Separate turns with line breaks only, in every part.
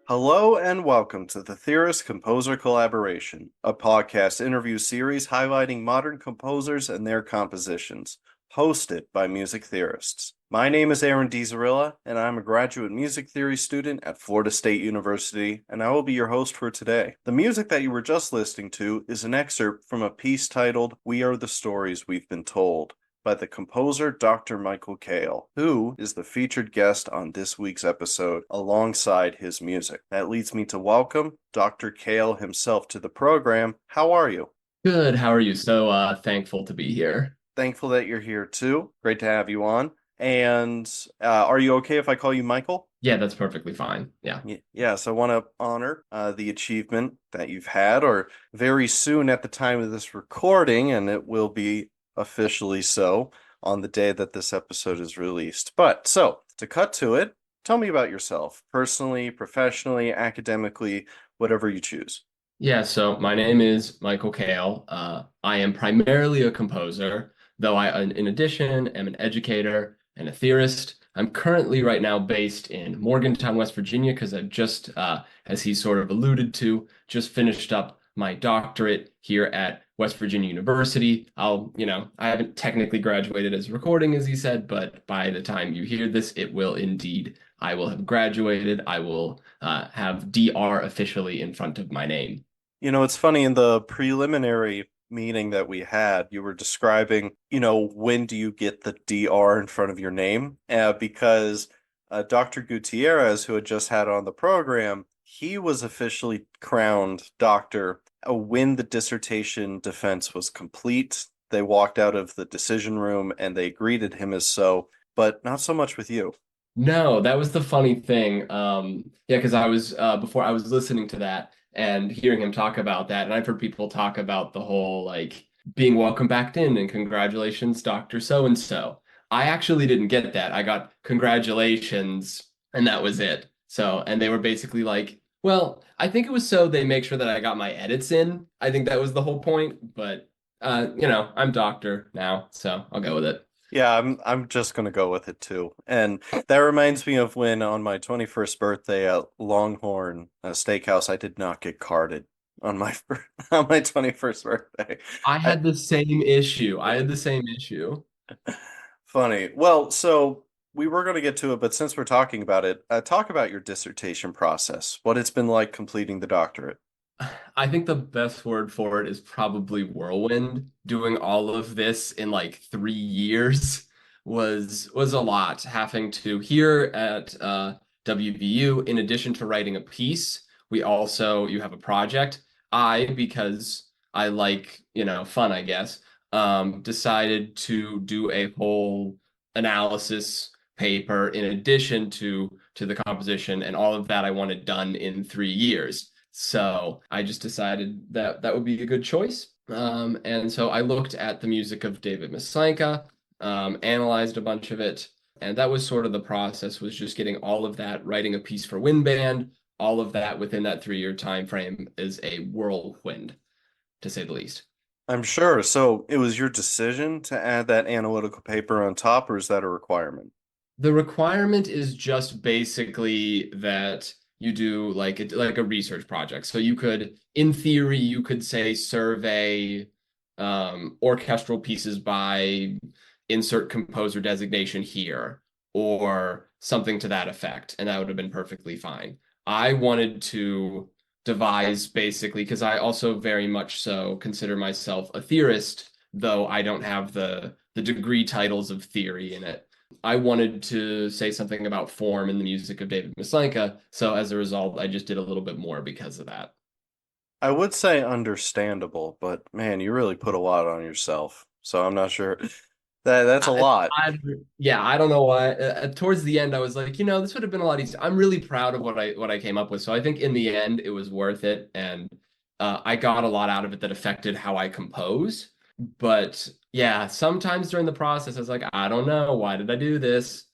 Hello and welcome to the Theorist Composer Collaboration, a podcast interview series highlighting modern composers and their compositions, hosted by music theorists. My name is Aaron DiZarilla, and I'm a graduate music theory student at Florida State University, and I will be your host for today. The music that you were just listening to is an excerpt from a piece titled "We Are the Stories We've Been Told" by the composer Dr. Michael Kahle, who is the featured guest on this week's episode alongside his music. That leads me to welcome Dr. Kahle himself to the program. How are you?
Good. How are you? So thankful to be here.
Thankful that you're here too. Great to have you on. And are you okay if I call you Michael?
Yeah, that's perfectly fine. Yeah.
Yes, I want to honor the achievement that you've had, or very soon at the time of this recording, and it will be officially so on the day that this episode is released. But so to cut to it, tell me about yourself, personally, professionally, academically, whatever you choose.
Yeah, so my name is Michael Kahle. I am primarily a composer, though in addition, am an educator and a theorist. I'm currently right now based in Morgantown, West Virginia, because I've just, as he sort of alluded to, just finished up my doctorate here at West Virginia University. I haven't technically graduated as recording, as he said, but by the time you hear this, it will indeed. I will have graduated. I will have DR officially in front of my name.
You know, it's funny, in the preliminary meeting that we had, you were describing, when do you get the DR in front of your name? Because Dr. Gutierrez, who had just had on the program, he was officially crowned doctor when the dissertation defense was complete. They walked out of the decision room and they greeted him as so, but not so much with you.
No, that was the funny thing. Yeah, because I was before I was listening to that and hearing him talk about that, and I've heard people talk about the whole like being welcome back in and congratulations, Dr. So and so. I actually didn't get that. I got congratulations, and that was it. So, and they were basically like, well, I think it was so they make sure that I got my edits in. I think that was the whole point, but I'm doctor now, so I'll go with it.
Yeah, I'm just gonna go with it too. And that reminds me of when on my 21st birthday at Longhorn Steakhouse, I did not get carded on my on my 21st birthday.
I
I,
had the same issue. I had the same issue.
Funny. Well, so we were going to get to it, but since we're talking about it, talk about your dissertation process, what it's been like completing the doctorate.
I think the best word for it is probably whirlwind. Doing all of this in like 3 years was a lot. Having to here at WVU, in addition to writing a piece, you have a project. Because I like, fun, I guess, decided to do a whole analysis paper in addition to the composition, and all of that I wanted done in 3 years. So I just decided that that would be a good choice. And so I looked at the music of David Masanka, analyzed a bunch of it, and that was sort of the process, was just getting all of that, writing a piece for wind band, all of that within that 3 year time frame is a whirlwind, to say the least.
I'm sure. So it was your decision to add that analytical paper on top, or is that a requirement?
The requirement is just basically that you do like a research project. So you could, in theory, you could say survey orchestral pieces by insert composer designation here or something to that effect, and that would have been perfectly fine. I wanted to devise basically because I also very much so consider myself a theorist, though I don't have the degree titles of theory in it. I wanted to say something about form in the music of David Maslenka, so as a result, I just did a little bit more because of that.
I would say understandable, but man, you really put a lot on yourself. So I'm not sure. That's a
I,
lot.
yeah, I don't know why. Towards the end, I was like, this would have been a lot easier. I'm really proud of what I came up with. So I think in the end, it was worth it, and I got a lot out of it that affected how I compose. But yeah, sometimes during the process, I was like, I don't know, why did I do this?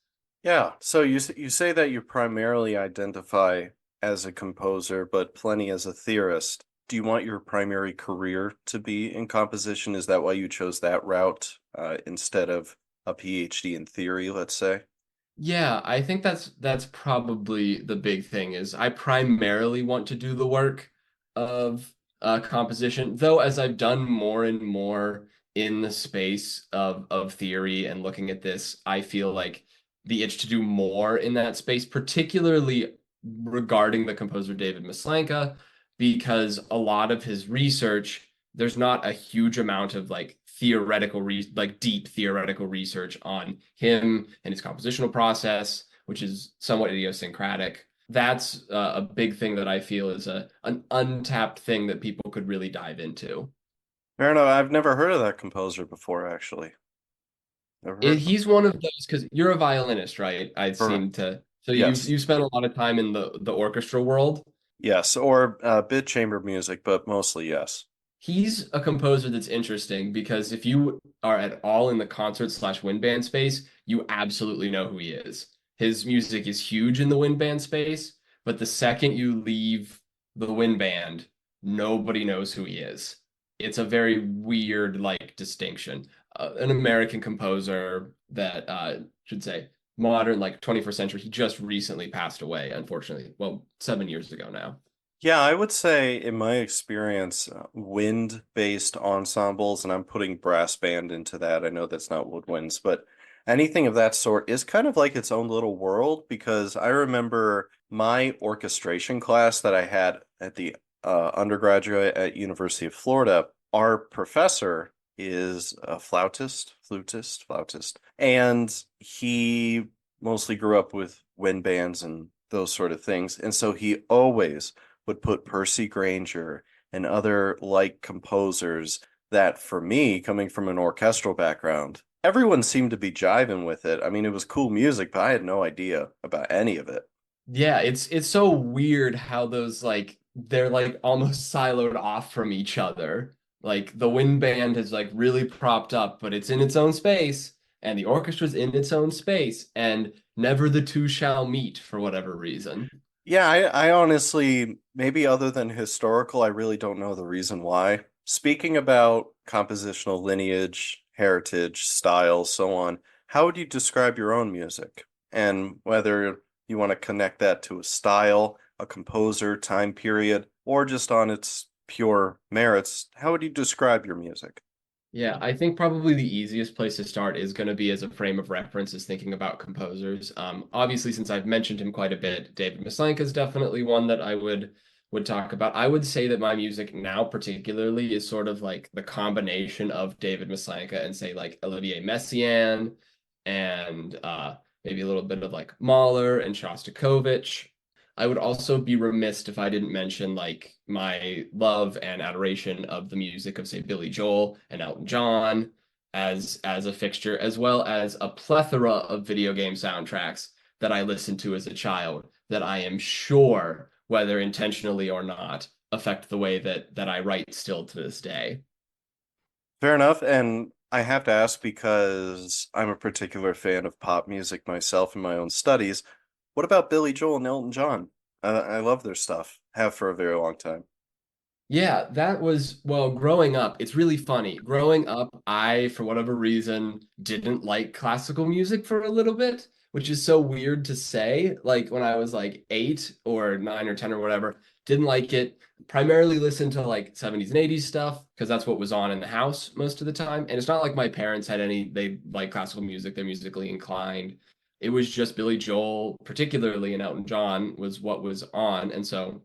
Yeah. So you say that you primarily identify as a composer, but plenty as a theorist. Do you want your primary career to be in composition? Is that why you chose that route instead of a PhD in theory, let's say?
Yeah, I think that's probably the big thing is I primarily want to do the work of composition, though as I've done more and more in the space of theory and looking at this, I feel like the itch to do more in that space, particularly regarding the composer David Maslanka, because a lot of his research, there's not a huge amount of like deep theoretical research on him and his compositional process, which is somewhat idiosyncratic. That's a big thing that I feel is an untapped thing that people could really dive into.
Fair enough. I've never heard of that composer before, actually. Never heard of him.
He's one of those because you're a violinist, right? I'd
Correct.
seem to. So you've
Yes.
you've spent a lot of time in the orchestra world.
Yes. Or bit chamber music, but mostly yes.
He's a composer that's interesting because if you are at all in the concert slash wind band space, you absolutely know who he is. His music is huge in the wind band space, but the second you leave the wind band, nobody knows who he is. It's a very weird distinction. An American composer that should say modern, like 21st century, he just recently passed away, unfortunately. Well, 7 years ago now.
Yeah, I would say in my experience, wind-based ensembles, and I'm putting brass band into that. I know that's not woodwinds, but anything of that sort is kind of like its own little world because I remember my orchestration class that I had at the undergraduate at University of Florida. Our professor is a flautist, and he mostly grew up with wind bands and those sort of things. And so he always would put Percy Granger and other like composers that for me, coming from an orchestral background, everyone seemed to be jiving with it. I mean, it was cool music, but I had no idea about any of it.
Yeah, it's so weird how those they're like almost siloed off from each other. Like the wind band is like really propped up, but it's in its own space, and the orchestra's in its own space, and never the two shall meet for whatever reason.
Yeah, I honestly, maybe other than historical, I really don't know the reason why. Speaking about compositional lineage, heritage, style, so on, how would you describe your own music? And whether you want to connect that to a style, a composer, time period, or just on its pure merits, how would you describe your music?
Yeah, I think probably the easiest place to start is going to be as a frame of reference is thinking about composers. Obviously, since I've mentioned him quite a bit, David Maslanka is definitely one that I would talk about. I would say that my music now, particularly, is sort of like the combination of David Maslanka and say like Olivier Messiaen and maybe a little bit of like Mahler and Shostakovich. I would also be remiss if I didn't mention like my love and adoration of the music of say Billy Joel and Elton John as a fixture, as well as a plethora of video game soundtracks that I listened to as a child that I am sure, whether intentionally or not, affect the way that I write still to this day.
Fair enough. And I have to ask because I'm a particular fan of pop music myself in my own studies. What about Billy Joel and Elton John? I love their stuff. Have for a very long time.
Yeah, that was, well, growing up, it's really funny. Growing up, I, for whatever reason, didn't like classical music for a little bit, which is so weird to say. Like when I was like 8 or 9 or 10 or whatever, didn't like it. Primarily listened to like 70s and 80s stuff because that's what was on in the house most of the time. And it's not like my parents had they like classical music, they're musically inclined. It was just Billy Joel, particularly, and Elton John was what was on. And so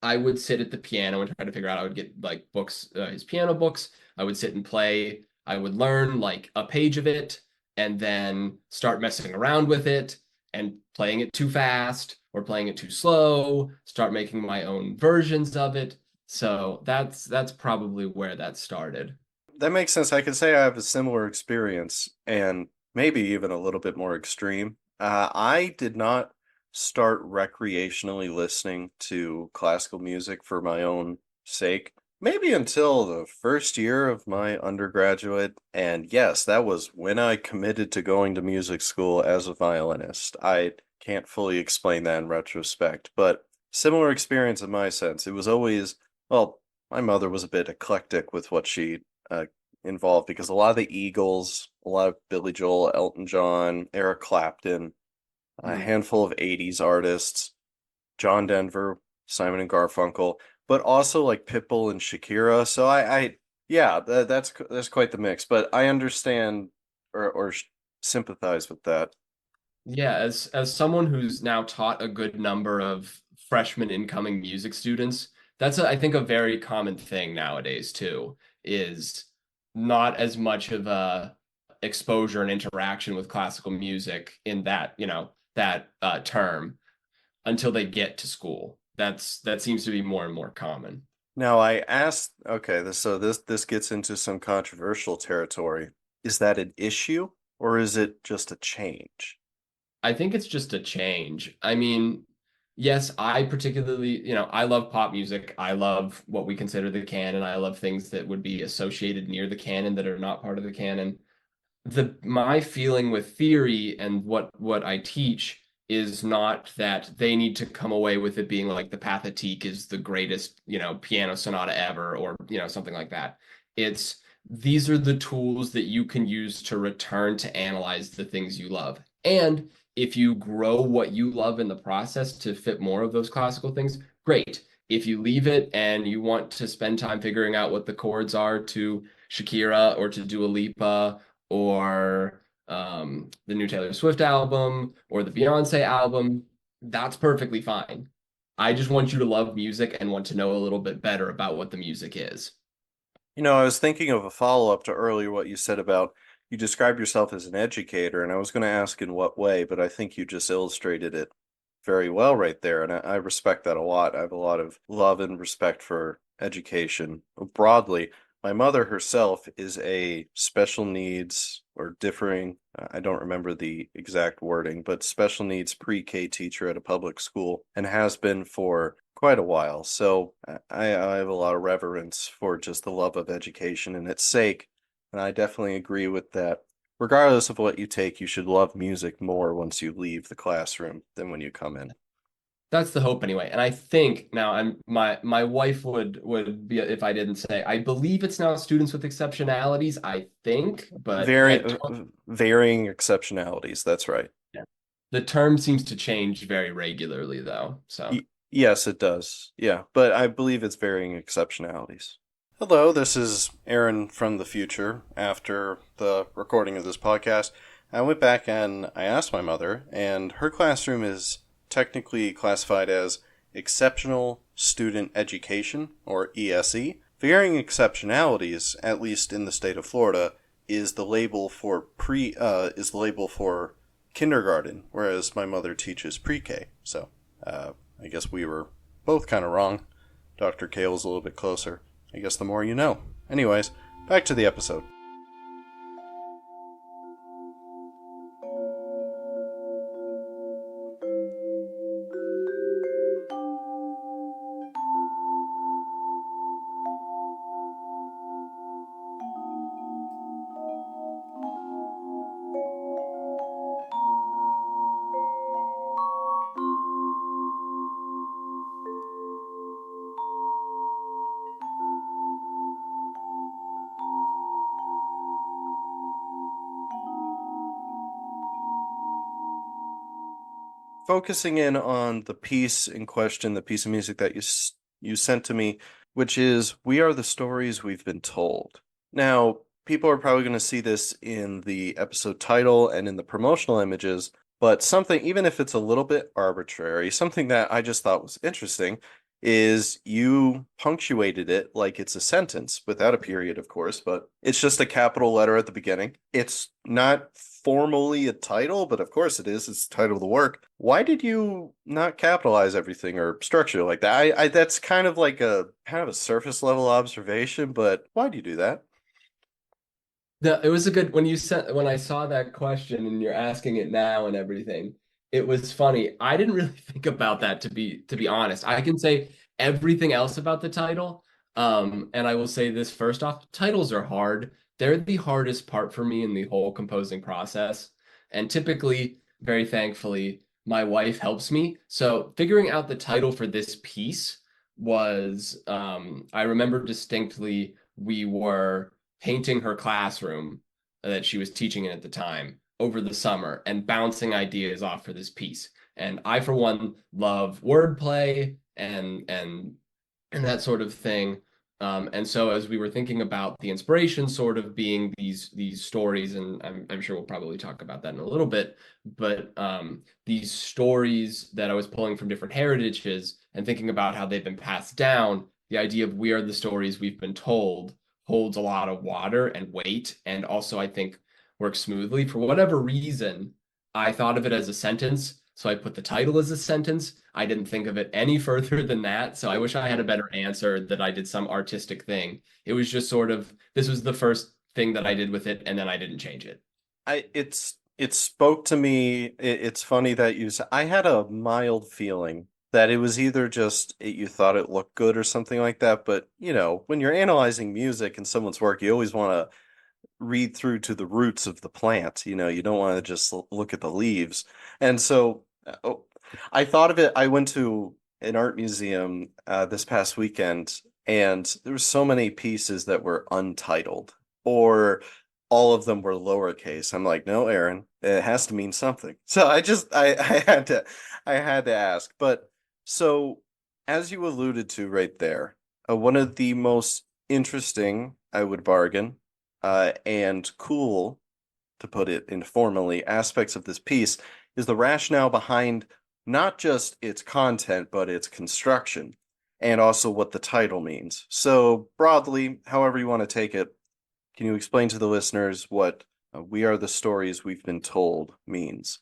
I would sit at the piano and try to figure out. I would get like books, his piano books. I would sit and play. I would learn like a page of it and then start messing around with it and playing it too fast or playing it too slow, start making my own versions of it. So that's probably where that started.
That makes sense. I could say I have a similar experience and maybe even a little bit more extreme. I did not start recreationally listening to classical music for my own sake, maybe until the first year of my undergraduate. And yes, that was when I committed to going to music school as a violinist. I can't fully explain that in retrospect, but similar experience in my sense. It was always, well, my mother was a bit eclectic with what she uh, involved because a lot of the Eagles, a lot of Billy Joel, Elton John, Eric Clapton, a
Hmm.
handful of 80s artists, John Denver, Simon and Garfunkel, but also like Pitbull and Shakira. So yeah, that's quite the mix. But I understand or sympathize with that.
Yeah, as someone who's now taught a good number of freshman incoming music students, that's I think a very common thing nowadays too, is not as much of a exposure and interaction with classical music in that, that term until they get to school. That seems to be more and more common.
Now I asked, okay, this gets into some controversial territory. Is that an issue or is it just a change?
I think it's just a change. I mean, yes, I particularly, I love pop music. I love what we consider the canon. I love things that would be associated near the canon that are not part of the canon. My feeling with theory and what I teach is not that they need to come away with it being like the Pathétique is the greatest, piano sonata ever or, something like that. It's these are the tools that you can use to return to analyze the things you love. And if you grow what you love in the process to fit more of those classical things, great. If you leave it and you want to spend time figuring out what the chords are to Shakira or to Dua Lipa or the new Taylor Swift album or the Beyonce album, that's perfectly fine. I just want you to love music and want to know a little bit better about what the music is.
You know, I was thinking of a follow-up to earlier what you said about you describe yourself as an educator, and I was going to ask in what way, but I think you just illustrated it very well right there, and I respect that a lot. I have a lot of love and respect for education broadly. My mother herself is a special needs or differing, I don't remember the exact wording, but special needs pre-K teacher at a public school and has been for quite a while. So I have a lot of reverence for just the love of education and its sake, and I definitely agree with that. Regardless of what you take, you should love music more once you leave the classroom than when you come in.
That's the hope anyway. And I think now my wife would be if I didn't say. I believe it's now students with exceptionalities, I think, but
Varying varying exceptionalities, that's right.
yeah. The term seems to change very regularly though. So
Yes, it does. Yeah, but I believe it's varying exceptionalities. Hello, this is Aaron from the future. After the recording of this podcast, I went back and I asked my mother, and her classroom is technically classified as Exceptional Student Education, or ESE. Varying exceptionalities, at least in the state of Florida, is the label for kindergarten, whereas my mother teaches pre-K. So, I guess we were both kind of wrong. Dr. Kahle's a little bit closer. I guess the more you know. Anyways, back to the episode. focusing in on the piece in question, the piece of music that you sent to me, which is "We Are the Stories We've Been Told." Now, people are probably going to see this in the episode title and in the promotional images, but something, even if it's a little bit arbitrary, something that I just thought was interesting is you punctuated it like it's a sentence without a period, of course, but it's just a capital letter at the beginning. It's not formally a title, but of course it is. It's the title of the work. Why did you not capitalize everything or structure it like that? I that's kind of a surface level observation, but why do you do that?
It was a good when I saw that question and you're asking it now and everything. It was funny. I didn't really think about that to be honest. I can say everything else about the title. And I will say this first off, titles are hard. They're the hardest part for me in the whole composing process. And typically, very thankfully, my wife helps me. So figuring out the title for this piece was I remember distinctly we were painting her classroom that she was teaching in at the time over the summer and bouncing ideas off for this piece. And I, for one, love wordplay and that sort of thing. And so as we were thinking about the inspiration sort of being these stories, and I'm sure we'll probably talk about that in a little bit, but these stories that I was pulling from different heritages and thinking about how they've been passed down, the idea of we are the stories we've been told holds a lot of water and weight, and also I think works smoothly. For whatever reason, I thought of it as a sentence, so I put the title as a sentence. I didn't think of it any further than that, so I wish I had a better answer that I did some artistic thing. It was just sort of this was the first thing that I did with it, and then I didn't change it.
It spoke to me. It's funny that I had a mild feeling that it was either just you thought it looked good or something like that, but when you're analyzing music and someone's work, you always want to read through to the roots of the plant. You don't want to just look at the leaves. And so I thought of it. I went to an art museum this past weekend, and there were so many pieces that were untitled, or all of them were lowercase. I'm like, no, Aaron, it has to mean something. So I had to ask. But so as you alluded to right there, one of the most interesting, I would bargain, and cool, to put it informally, aspects of this piece is the rationale behind not just its content, but its construction, and also what the title means. So, broadly, however you want to take it, can you explain to the listeners what "We Are the Stories We've Been Told" means?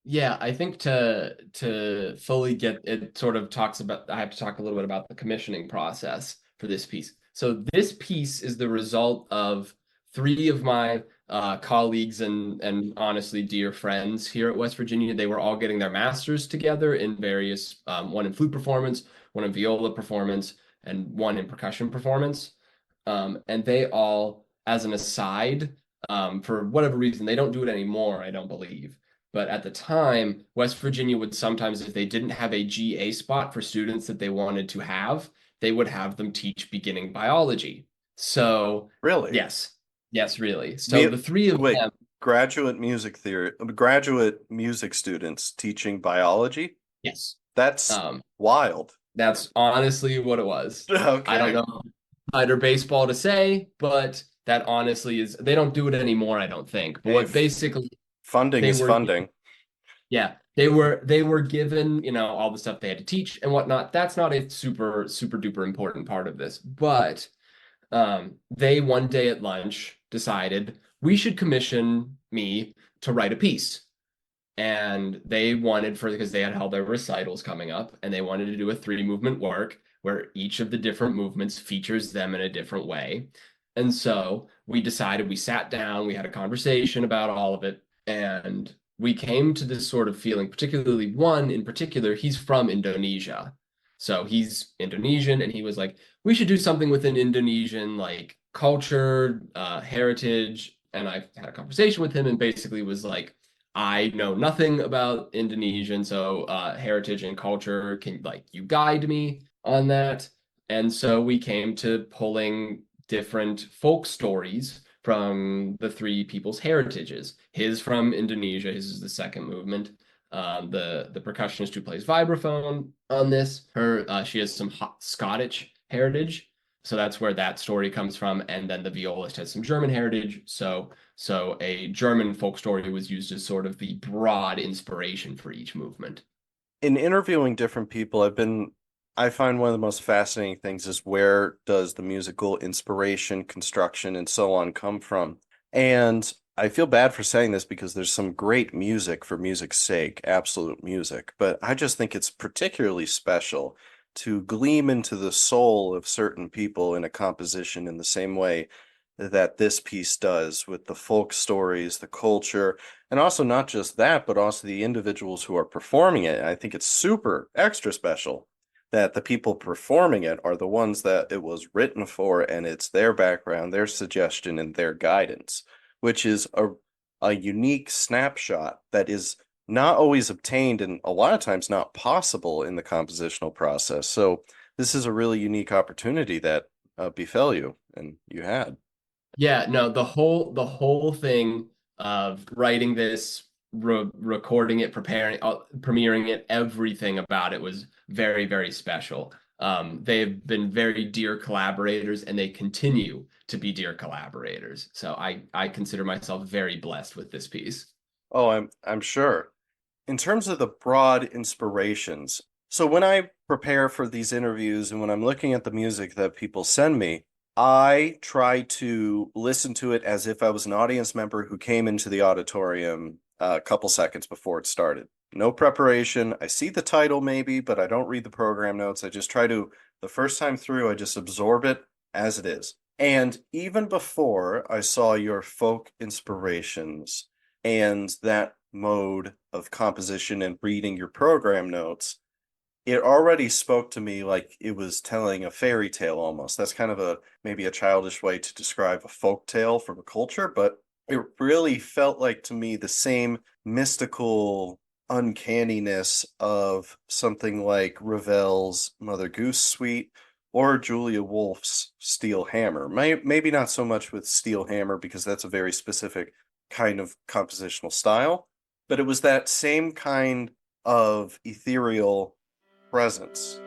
Yeah, I think to fully get it sort of talks about I have to talk a little bit about the commissioning process for this piece. So this piece is the result of three of my colleagues and honestly dear friends here at West Virginia. They were all getting their masters together in various one in flute performance, one in viola performance, and one in percussion performance. And they all, as an aside, for whatever reason, they don't do it anymore, I don't believe. But at the time, West Virginia would sometimes, if they didn't have a GA spot for students that they wanted to have, they would have them teach beginning biology. So,
Really?
yes, yes, really. So
Me,
the three of
wait,
them,
graduate music students teaching biology?
yes,
That's
um,
wild.
that's honestly what it was. I don't
Okay.
know either baseball to say, but that honestly is, they don't do it anymore, I don't think. But
Hey,
what basically
funding
they
is
were
funding.
Yeah, they were given, all the stuff they had to teach and whatnot. That's not a super duper important part of this, but they one day at lunch decided we should commission me to write a piece, and they wanted for because they had held their recitals coming up, and they wanted to do a three movement work where each of the different movements features them in a different way. And so we decided, we sat down, we had a conversation about all of it, and we came to this sort of feeling, particularly one in particular, he's from Indonesia. So he's Indonesian, and he was like, we should do something with an Indonesian like culture, heritage. And I had a conversation with him and basically was like, I know nothing about Indonesian, so heritage and culture, can like you guide me on that? And so we came to pulling different folk stories from the three people's heritages. His from Indonesia, his is the second movement. the percussionist who plays vibraphone on this. She has some Scottish heritage, so that's where that story comes from. And then the violist has some German heritage, so a German folk story was used as sort of the broad inspiration for each movement.
In interviewing different people, I find one of the most fascinating things is where does the musical inspiration, construction, and so on come from? And I feel bad for saying this because there's some great music for music's sake, absolute music, but I just think it's particularly special to gleam into the soul of certain people in a composition in the same way that this piece does with the folk stories, the culture, and also not just that, but also the individuals who are performing it. I think it's super extra special that the people performing it are the ones that it was written for, and it's their background, their suggestion, and their guidance, which is a unique snapshot that is not always obtained and a lot of times not possible in the compositional process. So this is a really unique opportunity that befell you and you had.
Yeah, no, the whole thing of writing this, recording it, preparing, premiering it, everything about it was very, very special. They've been very dear collaborators, and they continue to be dear collaborators. So I consider myself very blessed with this piece.
Oh, I'm sure. In terms of the broad inspirations, so when I prepare for these interviews and when I'm looking at the music that people send me, I try to listen to it as if I was an audience member who came into the auditorium a couple seconds before it started. No preparation. I see the title maybe, but I don't read the program notes. I just try to, the first time through, I just absorb it as it is. And even before I saw your folk inspirations and that mode of composition and reading your program notes, it already spoke to me like it was telling a fairy tale almost. That's kind of a maybe a childish way to describe a folk tale from a culture, but it really felt like to me the same mystical uncanniness of something like Ravel's Mother Goose Suite or Julia Wolf's Steel Hammer. Maybe not so much with Steel Hammer because that's a very specific kind of compositional style, but it was that same kind of ethereal presence.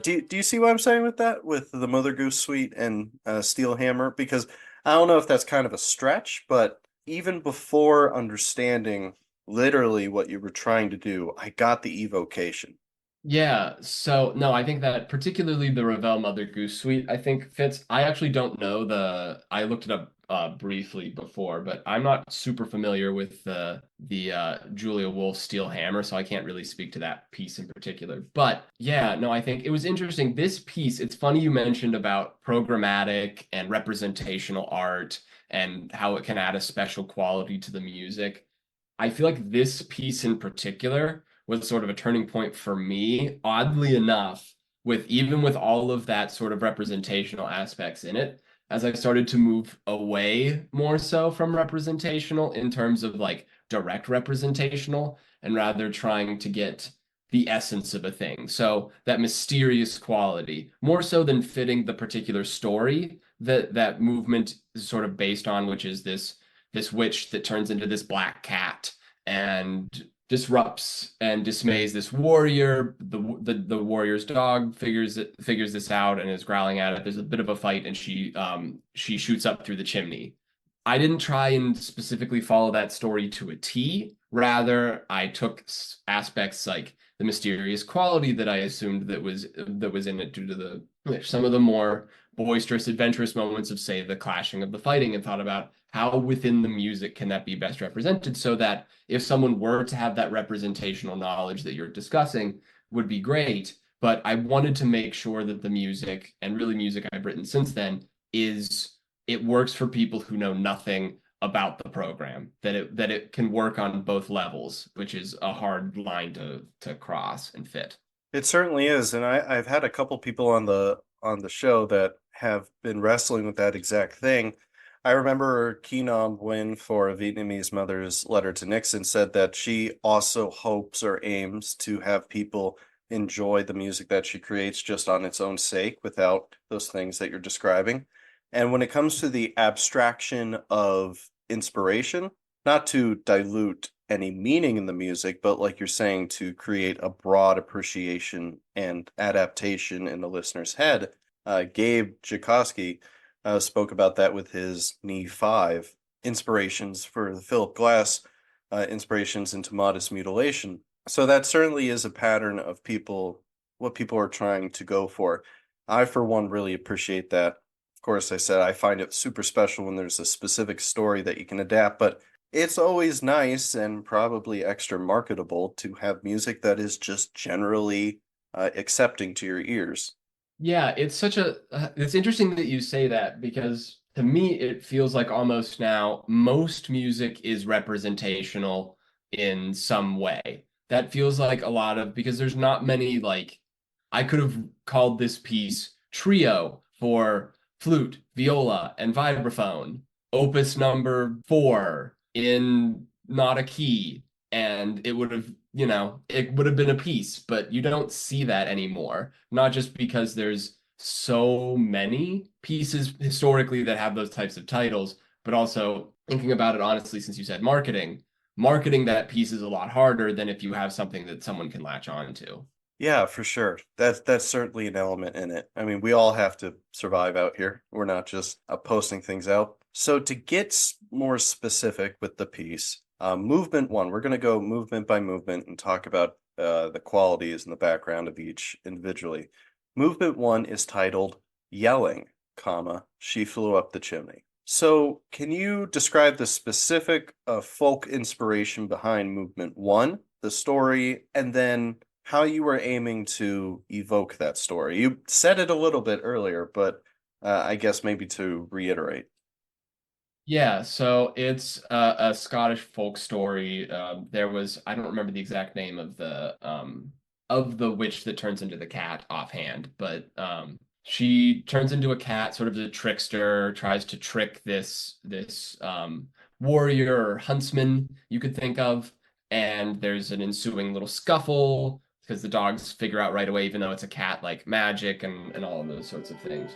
Do you see what I'm saying with that, with the Mother Goose Suite and Steel Hammer? Because I don't know if that's kind of a stretch, but even before understanding literally what you were trying to do, I got the evocation.
Yeah, so no, I think that particularly the Ravel Mother Goose Suite, I think fits. I actually don't know I looked it up briefly before, but I'm not super familiar with the Julia Wolf Steel Hammer, so I can't really speak to that piece in particular. But yeah, no, I think it was interesting. This piece, it's funny you mentioned about programmatic and representational art and how it can add a special quality to the music. I feel like this piece in particular was sort of a turning point for me, oddly enough, with even with all of that sort of representational aspects in it, as I started to move away more so from representational in terms of like direct representational and rather trying to get the essence of a thing. So that mysterious quality, more so than fitting the particular story that that movement is sort of based on, which is this witch that turns into this black cat and disrupts and dismays this warrior. The warrior's dog figures this out and is growling at it. There's a bit of a fight, and she shoots up through the chimney. I didn't try and specifically follow that story to a T. Rather, I took aspects like the mysterious quality that I assumed that was in it due to some of the more boisterous, adventurous moments of, say, the clashing of the fighting, and thought about how within the music can that be best represented so that if someone were to have that representational knowledge that you're discussing would be great, but I wanted to make sure that the music, and really music I've written since then, is it works for people who know nothing about the program, that it can work on both levels, which is a hard line to cross and fit.
It certainly is, and I've had a couple people on the show that have been wrestling with that exact thing. I remember Keenom Nguyen for A Vietnamese Mother's Letter to Nixon said that she also hopes or aims to have people enjoy the music that she creates just on its own sake without those things that you're describing. And when it comes to the abstraction of inspiration, not to dilute any meaning in the music, but like you're saying, to create a broad appreciation and adaptation in the listener's head. Gabe Jakowski spoke about that with his Knee 5 inspirations for the Philip Glass inspirations into modest mutilation. So that certainly is a pattern of what people are trying to go for. I, for one, really appreciate that. Of course, I said I find it super special when there's a specific story that you can adapt, but it's always nice and probably extra marketable to have music that is just generally accepting to your ears.
Yeah, it's interesting that you say that because to me it feels like almost now most music is representational in some way. That feels like a lot of because there's not many like I could have called this piece trio for flute, viola, and vibraphone, opus number 4 in not a key, and it would have, it would have been a piece, but you don't see that anymore. Not just because there's so many pieces historically that have those types of titles, but also thinking about it honestly, since you said marketing that piece is a lot harder than if you have something that someone can latch on to.
Yeah, for sure. That's certainly an element in it. I mean, we all have to survive out here. We're not just posting things out. So to get more specific with the piece, movement one, we're going to go movement by movement and talk about the qualities and the background of each individually. Movement one is titled Yelling, comma, She Flew Up the Chimney. So can you describe the specific folk inspiration behind movement one, the story, and then how you were aiming to evoke that story? You said it a little bit earlier, but I guess maybe to reiterate.
Yeah, so it's a Scottish folk story. There was I don't remember the exact name of the witch that turns into the cat offhand, but she turns into a cat, sort of a trickster, tries to trick this warrior or huntsman you could think of, and there's an ensuing little scuffle because the dogs figure out right away, even though it's a cat, like magic and all of those sorts of things.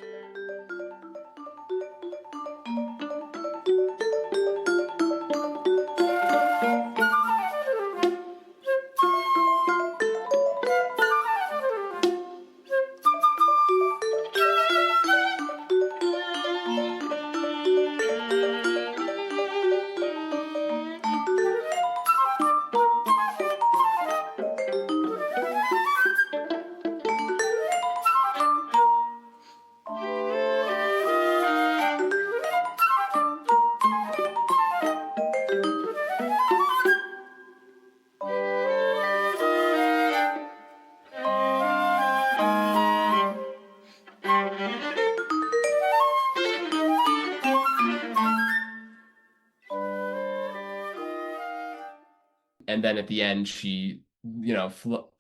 And then at the end she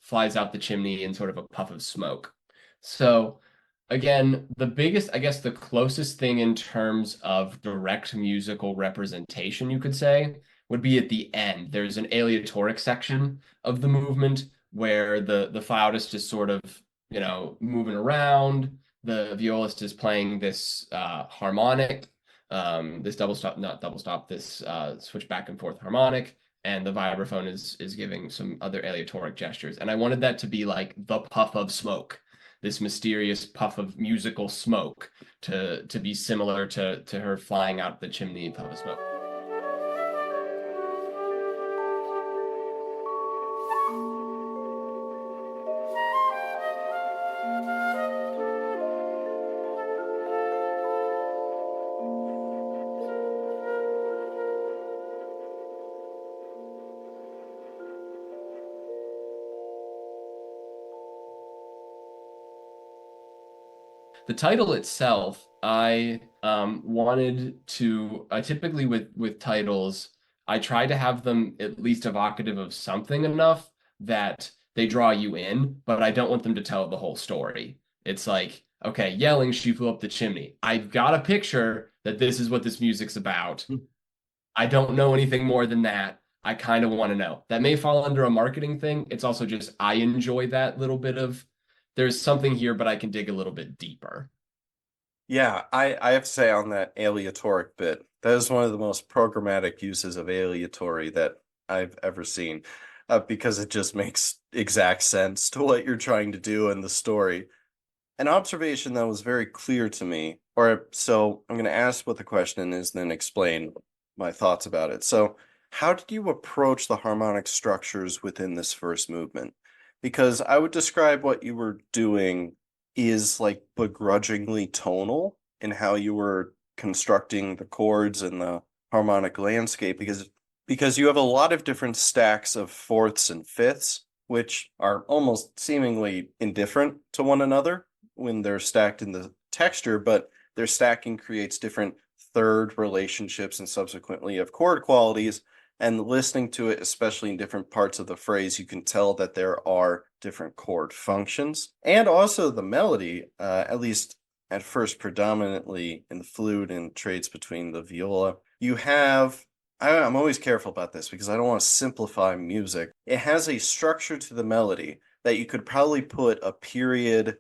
flies out the chimney in sort of a puff of smoke. So again, the biggest, I guess, the closest thing in terms of direct musical representation you could say would be at the end. There's an aleatoric section of the movement where the flautist is sort of moving around, the violist is playing this harmonic, this double stop, not double stop, this switch back and forth harmonic, and the vibraphone is giving some other aleatoric gestures. And I wanted that to be like the puff of smoke, this mysterious puff of musical smoke, to be similar to her flying out the chimney puff of smoke. The title itself, I wanted to. I typically with titles, I try to have them at least evocative of something enough that they draw you in, but I don't want them to tell the whole story. It's like, okay, yelling, she flew up the chimney. I've got a picture that this is what this music's about. I don't know anything more than that. I kind of want to know. That may fall under a marketing thing. It's also just I enjoy that little bit of there's something here, but I can dig a little bit deeper.
Yeah, I have to say on that aleatoric bit, that is one of the most programmatic uses of aleatory that I've ever seen, because it just makes exact sense to what you're trying to do in the story. An observation that was very clear to me, or so I'm going to ask what the question is, then explain my thoughts about it. So, how did you approach the harmonic structures within this first movement? Because I would describe what you were doing is like begrudgingly tonal in how you were constructing the chords and the harmonic landscape because you have a lot of different stacks of fourths and fifths, which are almost seemingly indifferent to one another when they're stacked in the texture, but their stacking creates different third relationships and subsequently of chord qualities. And listening to it, especially in different parts of the phrase, you can tell that there are different chord functions. And also the melody, at least at first predominantly in the flute and trades between the viola. You have I'm always careful about this because I don't want to simplify music. It has a structure to the melody that you could probably put a period,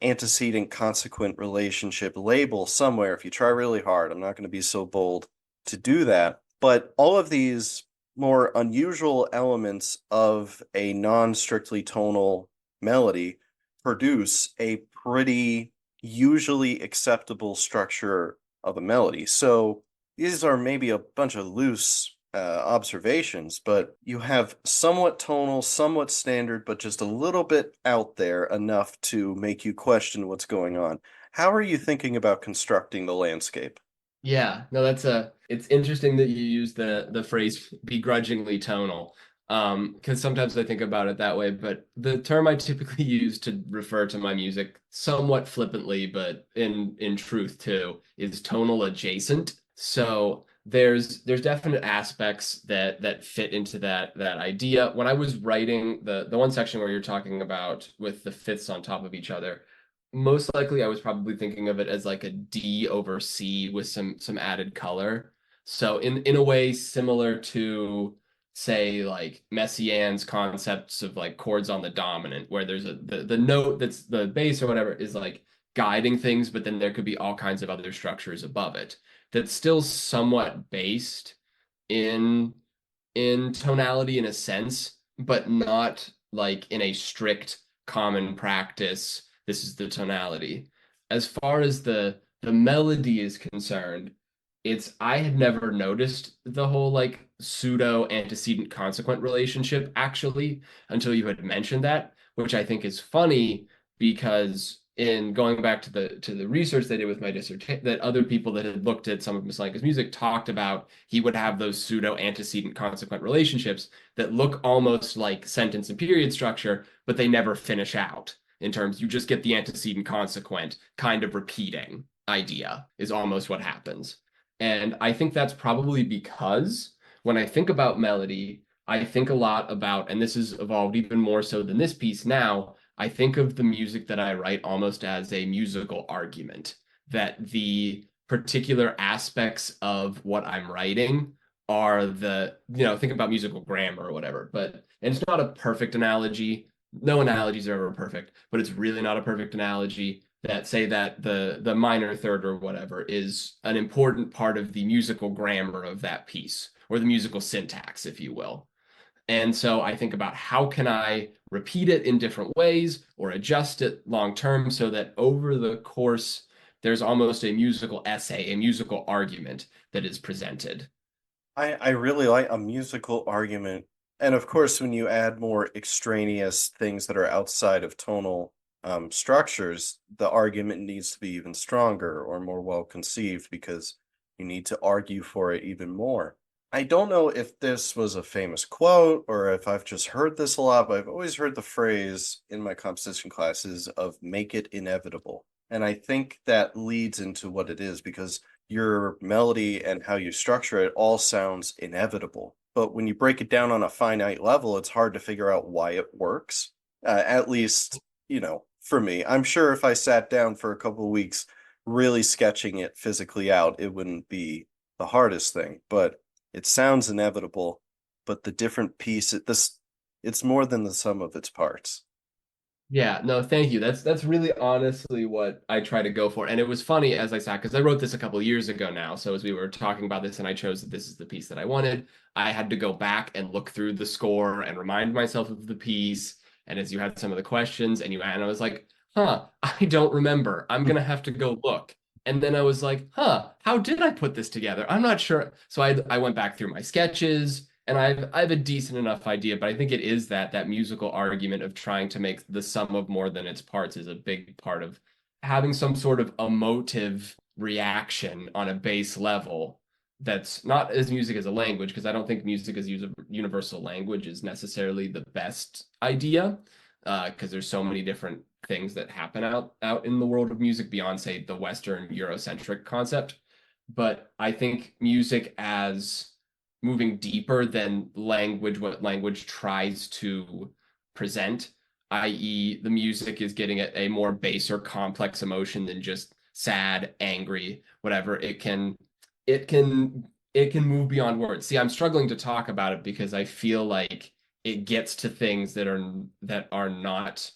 antecedent consequent relationship label somewhere if you try really hard. I'm not going to be so bold to do that. But all of these more unusual elements of a non-strictly tonal melody produce a pretty usually acceptable structure of a melody. So these are maybe a bunch of loose observations, but you have somewhat tonal, somewhat standard, but just a little bit out there enough to make you question what's going on. How are you thinking about constructing the landscape?
Yeah, no, it's interesting that you use the phrase begrudgingly tonal. Because sometimes I think about it that way, but the term I typically use to refer to my music somewhat flippantly, but in truth too, is tonal adjacent. So there's definite aspects that fit into that idea. When I was writing the one section where you're talking about with the fifths on top of each other, most likely I was probably thinking of it as like a D over C with some added color. So in a way similar to say like Messiaen's concepts of like chords on the dominant, where there's the note that's the bass or whatever is like guiding things, but then there could be all kinds of other structures above it that's still somewhat based in tonality in a sense, but not like in a strict common practice. This is the tonality. As far as the melody is concerned, it's I had never noticed the whole like pseudo antecedent consequent relationship actually until you had mentioned that, which I think is funny because in going back to the research they did with my dissertation, that other people that had looked at some of Maslenka's music talked about he would have those pseudo antecedent consequent relationships that look almost like sentence and period structure, but they never finish out in terms you just get the antecedent consequent kind of repeating idea is almost what happens. And I think that's probably because when I think about melody, I think a lot about, and this has evolved even more so than this piece now, I think of the music that I write almost as a musical argument, that the particular aspects of what I'm writing are think about musical grammar or whatever, but and it's not a perfect analogy. No analogies are ever perfect, but it's really not a perfect analogy that say that the minor third or whatever is an important part of the musical grammar of that piece or the musical syntax, if you will. And so I think about how can I repeat it in different ways or adjust it long term so that over the course there's almost a musical essay, a musical argument that is presented.
I really like a musical argument. And of course, when you add more extraneous things that are outside of tonal structures, the argument needs to be even stronger or more well conceived because you need to argue for it even more. I don't know if this was a famous quote or if I've just heard this a lot, but I've always heard the phrase in my composition classes of make it inevitable. And I think that leads into what it is because your melody and how you structure it all sounds inevitable. But when you break it down on a finite level, it's hard to figure out why it works. At least, for me. I'm sure if I sat down for a couple of weeks really sketching it physically out, it wouldn't be the hardest thing. But it sounds inevitable, but the different pieces, it's more than the sum of its parts.
Yeah, no, thank you. That's really honestly what I try to go for. And it was funny as I sat because I wrote this a couple years ago now. So as we were talking about this and I chose that this is the piece that I wanted, I had to go back and look through the score and remind myself of the piece. And as you had some of the questions and I was like, huh, I don't remember. I'm gonna have to go look. And then I was like, huh, how did I put this together? I'm not sure. So I went back through my sketches and I have a decent enough idea, but I think it is that musical argument of trying to make the sum of more than its parts is a big part of having some sort of emotive reaction on a base level that's not as music as a language, because I don't think music as universal language is necessarily the best idea, because there's so many different things that happen out in the world of music beyond, say, the Western Eurocentric concept. But I think music as moving deeper than language, what language tries to present, i.e., the music is getting at a more base or complex emotion than just sad, angry, whatever. It can move beyond words. See, I'm struggling to talk about it because I feel like it gets to things that are not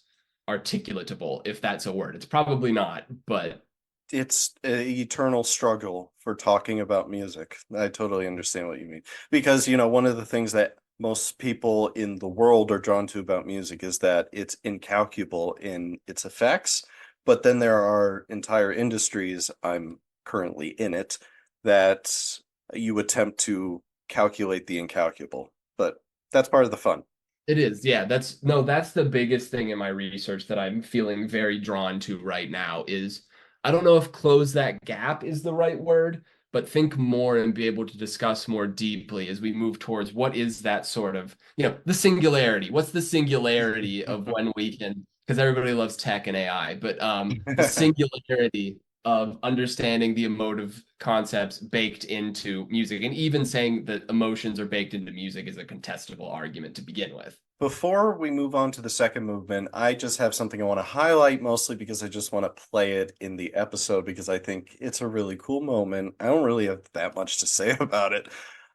articulatable, if that's a word. It's probably not, but
It's an eternal struggle for talking about music. I totally understand what you mean. Because, one of the things that most people in the world are drawn to about music is that it's incalculable in its effects. But then there are entire industries, I'm currently in it, that you attempt to calculate the incalculable. But that's part of the fun.
it is. Yeah, that's the biggest thing in my research that I'm feeling very drawn to right now is I don't know if close that gap is the right word, but think more and be able to discuss more deeply as we move towards what is that sort of, the singularity. What's the singularity of when we can, because everybody loves tech and AI, but the singularity of understanding the emotive concepts baked into music. And even saying that emotions are baked into music is a contestable argument to begin with.
Before we move on to the second movement, I just have something I want to highlight, mostly because I just want to play it in the episode because I think it's a really cool moment. I don't really have that much to say about it,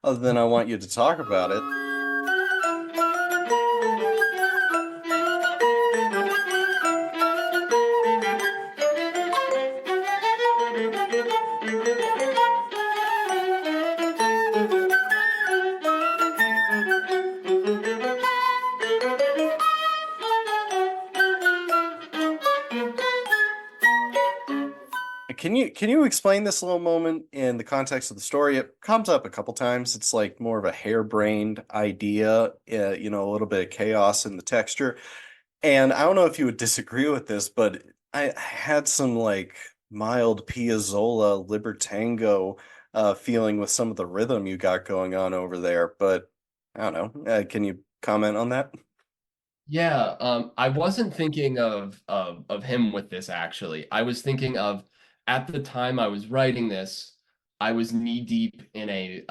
other than I want you to talk about it. Can you explain this little moment in the context of the story? It comes up a couple times. It's like more of a harebrained idea, a little bit of chaos in the texture. And I don't know if you would disagree with this, but I had some like mild Piazzolla Libertango feeling with some of the rhythm you got going on over there. But I don't know. Can you comment on that?
Yeah, I wasn't thinking of him with this actually. I was thinking of at the time I was writing this, I was knee deep in a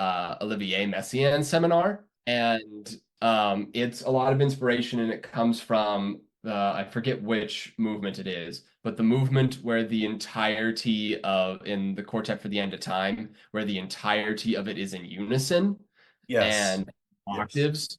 Olivier Messiaen seminar, and it's a lot of inspiration, and it comes from I forget which movement it is, but the movement where the entirety of in the Quartet for the End of Time, where the entirety of it is in unison
Yes.
and
Yes.
octaves.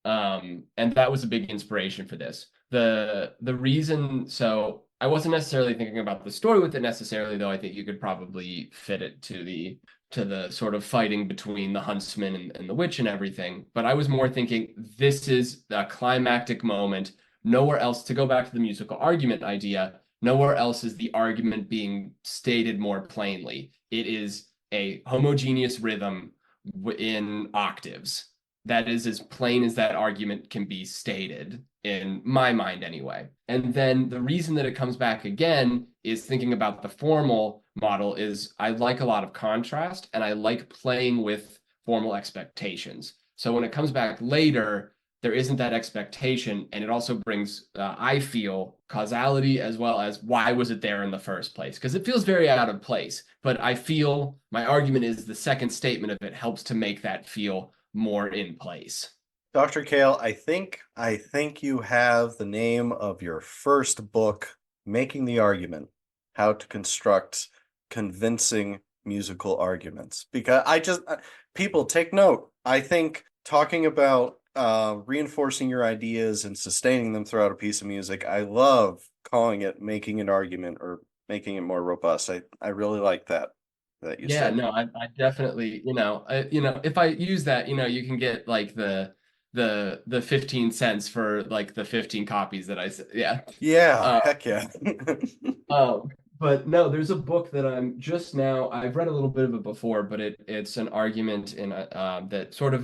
And that was a big inspiration for this. The reason, so I wasn't necessarily thinking about the story with it necessarily, though I think you could probably fit it to the sort of fighting between the huntsman and the witch and everything. But I was more thinking this is a climactic moment. Nowhere else, to go back to the musical argument idea, nowhere else is the argument being stated more plainly. It is a homogeneous rhythm in octaves that is as plain as that argument can be stated in my mind anyway. And then the reason that it comes back again is thinking about the formal model is I like a lot of contrast and I like playing with formal expectations. So when it comes back later, there isn't that expectation, and it also brings, I feel, causality as well as why was it there in the first place? Because it feels very out of place. But I feel my argument is the second statement of it helps to make that feel more in place.
Dr. Kahle, I think you have the name of your first book, Making the Argument: How to Construct Convincing Musical Arguments. Because people take note. I think talking about reinforcing your ideas and sustaining them throughout a piece of music, I love calling it making an argument or making it more robust. I really like that you
Yeah,
said.
no, I definitely, if I use that, you can get like the 15 cents for like the 15 copies that I said. Yeah.
Yeah,
Uh,
heck yeah.
um, but no, there's a book that I'm just now. I've read a little bit of it before, but it's an argument in that sort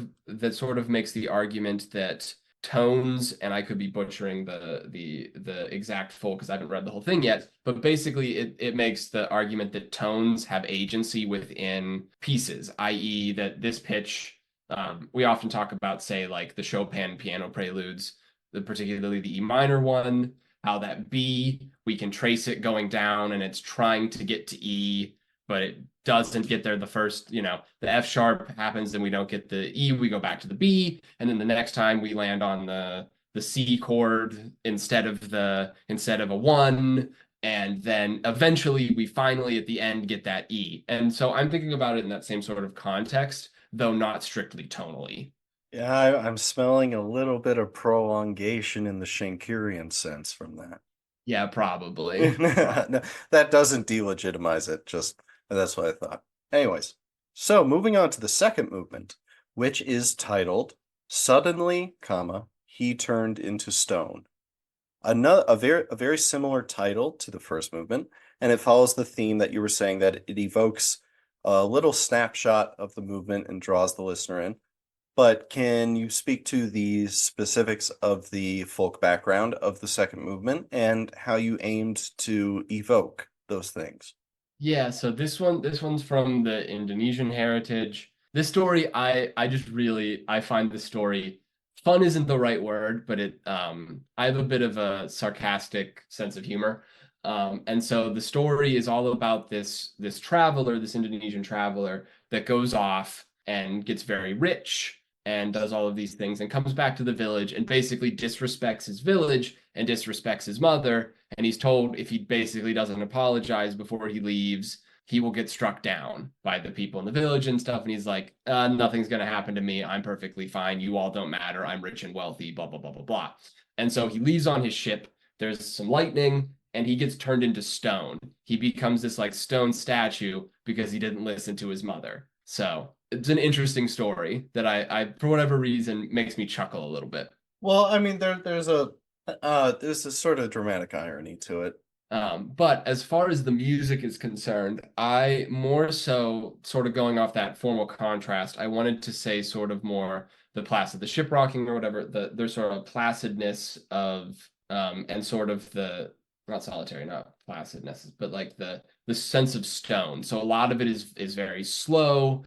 of makes the argument that tones, and I could be butchering the exact full because I haven't read the whole thing yet, but basically it makes the argument that tones have agency within pieces, i.e., that this pitch, we often talk about, say, like the Chopin piano preludes, particularly the E minor one, how that B, we can trace it going down and it's trying to get to E, but it doesn't get there the first, the F sharp happens and we don't get the E, we go back to the B, and then the next time we land on the C chord instead of a one, and then eventually we finally at the end get that E. And so I'm thinking about it in that same sort of context, though not strictly tonally.
Yeah, I'm smelling a little bit of prolongation in the Schenkerian sense from that.
Yeah, probably.
No, that doesn't delegitimize it, just that's what I thought. Anyways, so moving on to the second movement, which is titled Suddenly, comma, He Turned into Stone. A very similar title to the first movement, and it follows the theme that you were saying that it evokes a little snapshot of the movement and draws the listener in. But can you speak to the specifics of the folk background of the second movement and how you aimed to evoke those things?
Yeah, so this one's from the Indonesian heritage. This story, I find the story, fun isn't the right word, but I have a bit of a sarcastic sense of humor. And so the story is all about this traveler, this Indonesian traveler that goes off and gets very rich and does all of these things and comes back to the village and basically disrespects his village and disrespects his mother, and he's told if he basically doesn't apologize before he leaves, he will get struck down by the people in the village and stuff. And he's like, nothing's going to happen to me. I'm perfectly fine. You all don't matter. I'm rich and wealthy, blah, blah, blah, blah, blah. And so he leaves on his ship. There's some lightning and he gets turned into stone. He becomes this like stone statue because he didn't listen to his mother. So it's an interesting story that I for whatever reason, makes me chuckle a little bit.
Well, I mean, there's a sort of dramatic irony to it.
But as far as the music is concerned, I more so sort of going off that formal contrast, I wanted to say sort of more the placid, the ship rocking or whatever, there's sort of placidness of and sort of the not solitary, not placidness, but like the sense of stone. So a lot of it is very slow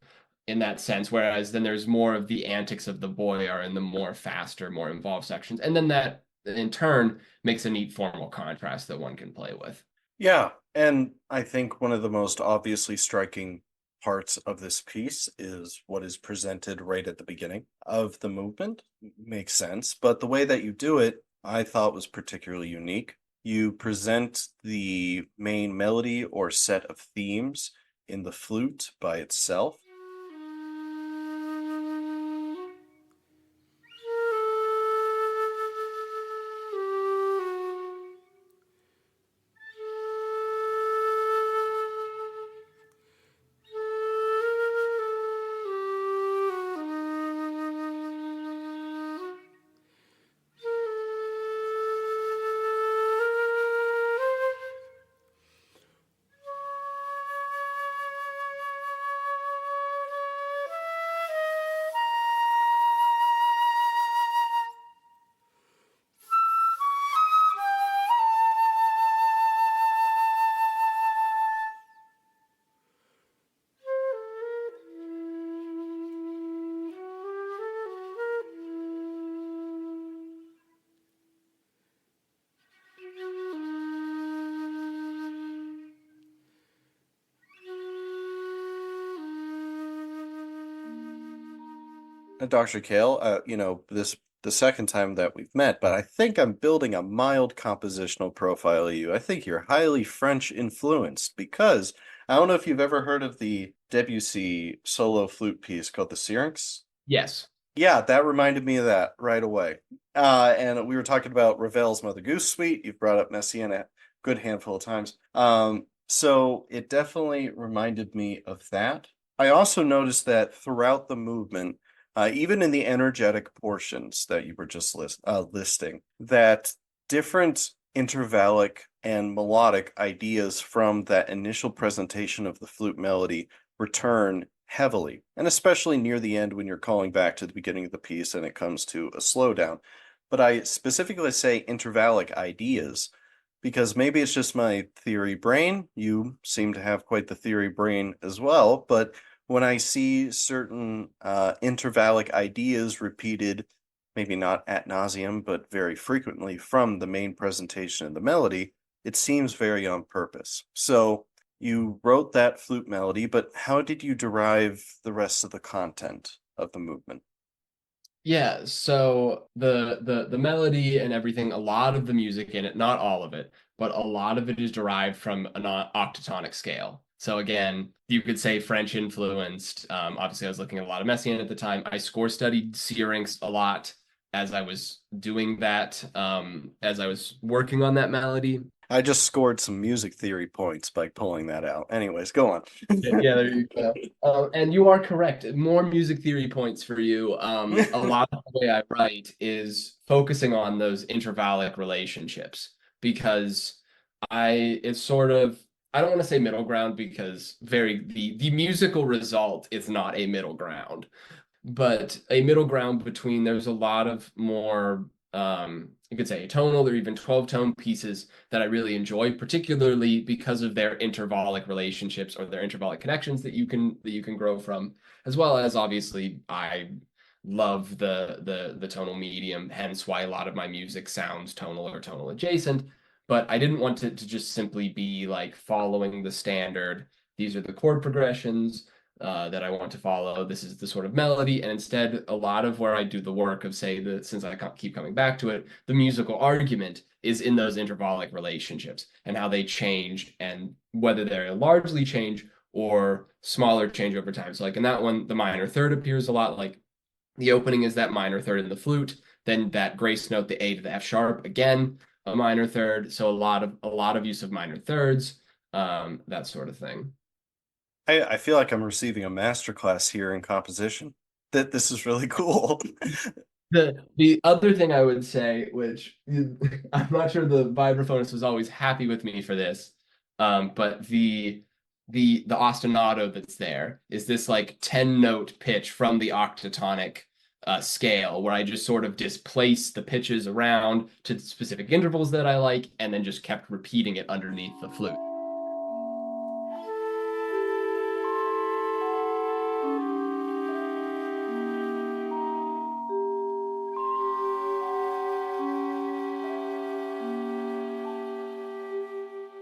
in that sense, whereas then there's more of the antics of the boy are in the more faster, more involved sections. And then that in turn makes a neat formal contrast that one can play with.
Yeah, and I think one of the most obviously striking parts of this piece is what is presented right at the beginning of the movement. Makes sense, but the way that you do it, I thought was particularly unique. You present the main melody or set of themes in the flute by itself. Dr. Kahle, this the second time that we've met, but I think I'm building a mild compositional profile of you. I think you're highly French influenced because I don't know if you've ever heard of the Debussy solo flute piece called the Syrinx.
Yes.
Yeah, that reminded me of that right away. And we were talking about Ravel's Mother Goose Suite. You've brought up Messiaen a good handful of times. So it definitely reminded me of that. I also noticed that throughout the movement, even in the energetic portions that you were just listing, that different intervallic and melodic ideas from that initial presentation of the flute melody return heavily, and especially near the end when you're calling back to the beginning of the piece and it comes to a slowdown. But I specifically say intervallic ideas because maybe it's just my theory brain. You seem to have quite the theory brain as well, but when I see certain intervallic ideas repeated, maybe not ad nauseum, but very frequently from the main presentation of the melody, it seems very on purpose. So you wrote that flute melody, but how did you derive the rest of the content of the movement?
Yeah, so the melody and everything, a lot of the music in it, not all of it, but a lot of it is derived from an octatonic scale. So again, you could say French influenced. Obviously, I was looking at a lot of Messiaen at the time. I score studied Syrinx a lot as I was doing that, as I was working on that melody.
I just scored some music theory points by pulling that out. Anyways, go on.
Yeah, there you go. And you are correct. More music theory points for you. A lot of the way I write is focusing on those intervallic relationships because it's sort of, I don't want to say middle ground because the musical result is not a middle ground, but a middle ground between there's a lot of more you could say tonal or even 12 tone pieces that I really enjoy, particularly because of their intervallic relationships or their intervallic connections that you can grow from, as well as obviously I love the tonal medium, hence why a lot of my music sounds tonal or tonal adjacent. But I didn't want it to just simply be like following the standard. These are the chord progressions that I want to follow. This is the sort of melody, and instead, a lot of where I do the work of say that since I keep coming back to it, the musical argument is in those intervallic relationships and how they change, and whether they're largely change or smaller change over time. So, like in that one, the minor third appears a lot. Like the opening is that minor third in the flute, then that grace note, the A to the F sharp, again a minor third. So a lot of use of minor thirds, that sort of thing.
I feel like I'm receiving a masterclass here in composition. That this is really cool.
The other thing I would say, which I'm not sure the vibraphonist was always happy with me for this, but the ostinato that's there is this like 10 note pitch from the octatonic scale where I just sort of displace the pitches around to specific intervals that I like and then just kept repeating it underneath the flute.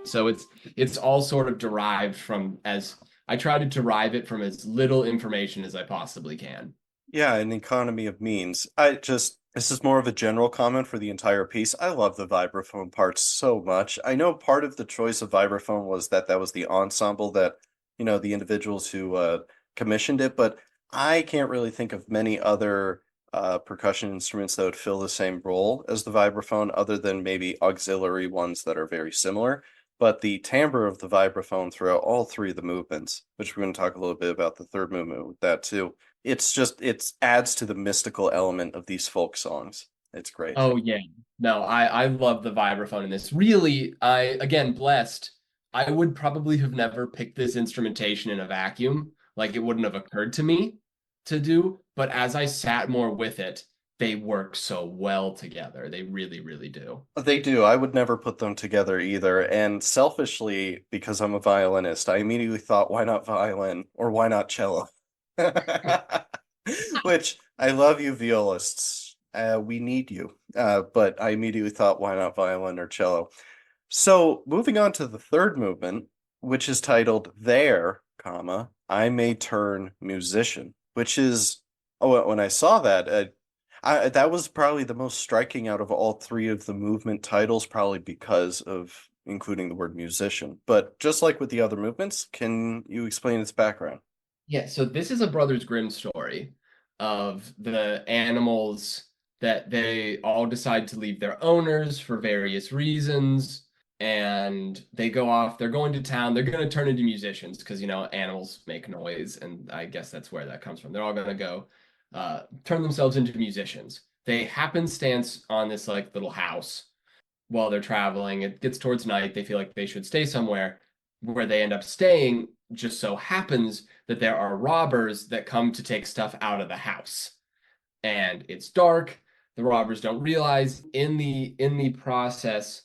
So it's all sort of derived from as I try to derive it from as little information as I possibly can.
Yeah, an economy of means. This is more of a general comment for the entire piece. I love the vibraphone parts so much. I know part of the choice of vibraphone was that that was the ensemble that, the individuals who commissioned it, but I can't really think of many other percussion instruments that would fill the same role as the vibraphone, other than maybe auxiliary ones that are very similar. But the timbre of the vibraphone throughout all three of the movements, which we're going to talk a little bit about the third movement with that too, it adds to the mystical element of these folk songs. It's great.
Oh yeah. No, I love the vibraphone in this. Really, I again blessed. I would probably have never picked this instrumentation in a vacuum. Like it wouldn't have occurred to me to do, but as I sat more with it, they work so well together. They really, really do.
They do. I would never put them together either. And selfishly, because I'm a violinist, I immediately thought, why not violin or why not cello? Which I love you, violists. We need you. But I immediately thought, why not violin or cello? So moving on to the third movement, which is titled There, comma, I May Turn Musician, which is Oh, when I saw that, that was probably the most striking out of all three of the movement titles, probably because of including the word musician. But just like with the other movements, can you explain its background?
Yeah, so this is a Brothers Grimm story of the animals that they all decide to leave their owners for various reasons. And they go off, they're going to town, they're going to turn into musicians because, animals make noise. And I guess that's where that comes from. They're all going to go turn themselves into musicians. They happenstance on this like little house while they're traveling. It gets towards night. They feel like they should stay somewhere. Where they end up staying just so happens that there are robbers that come to take stuff out of the house. And it's dark. The robbers don't realize in the process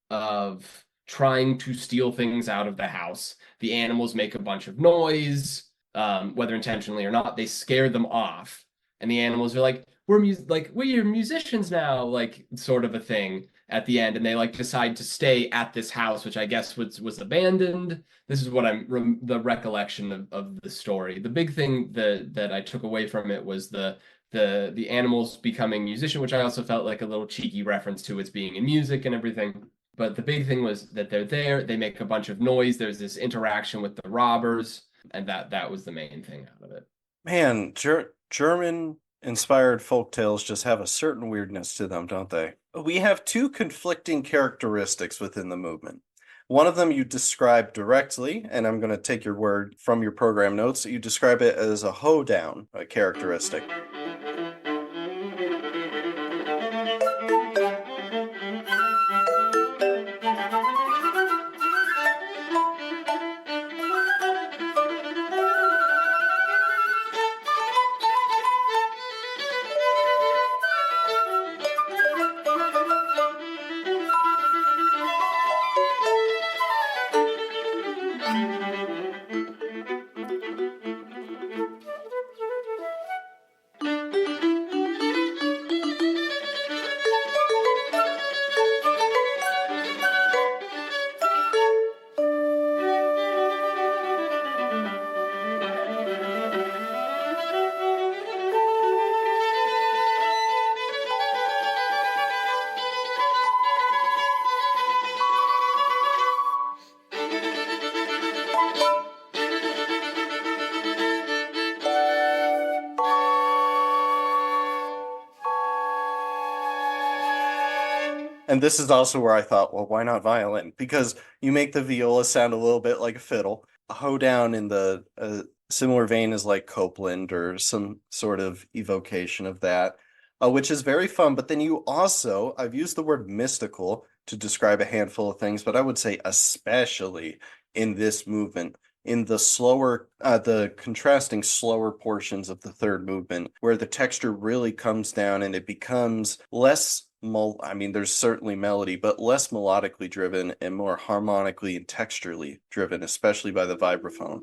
of trying to steal things out of the house, the animals make a bunch of noise, whether intentionally or not. They scare them off, and the animals are like, we're musicians now," like sort of a thing at the end, and they like decide to stay at this house, which I guess was abandoned. This is what the recollection of the story. The big thing that I took away from it was the animals becoming musician, which I also felt like a little cheeky reference to its being in music and everything. But the big thing was that they're there, they make a bunch of noise, there's this interaction with the robbers, and that was the main thing out of it.
Man, German inspired folk tales just have a certain weirdness to them, don't they? We have two conflicting characteristics within the movement. One of them you describe directly, and I'm going to take your word from your program notes. You describe it as a hoedown, a characteristic. And this is also where I thought, well, why not violin? Because you make the viola sound a little bit like a fiddle. A hoedown in the similar vein is like Copeland or some sort of evocation of that, which is very fun. But then you also, I've used the word mystical to describe a handful of things, but I would say especially in this movement, in the slower, the contrasting slower portions of the third movement, where the texture really comes down and it becomes less I mean, there's certainly melody, but less melodically driven and more harmonically and texturally driven, especially by the vibraphone.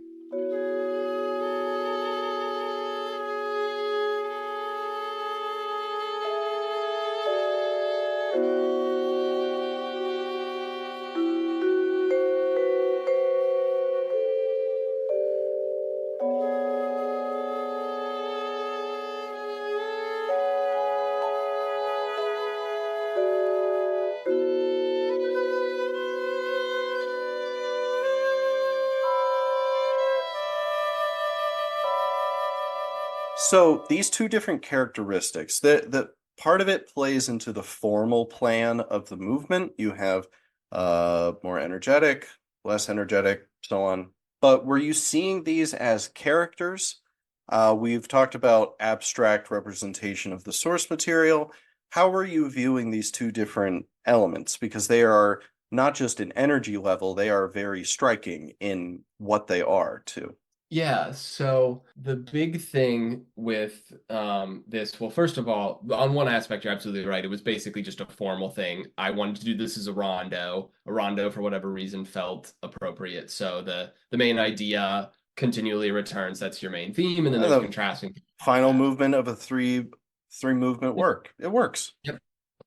So these two different characteristics, the part of it plays into the formal plan of the movement. You have more energetic, less energetic, so on. But were you seeing these as characters? We've talked about abstract representation of the source material. How are you viewing these two different elements? Because they are not just an energy level, they are very striking in what they are too.
Yeah, so the big thing with this, well, first of all, on one aspect, you're absolutely right. It was basically just a formal thing. I wanted to do this as a rondo. A rondo, for whatever reason, felt appropriate. So the main idea continually returns. That's your main theme, and then there's
The
contrasting on
final
that.
movement of a three movement work. It works.
Yep.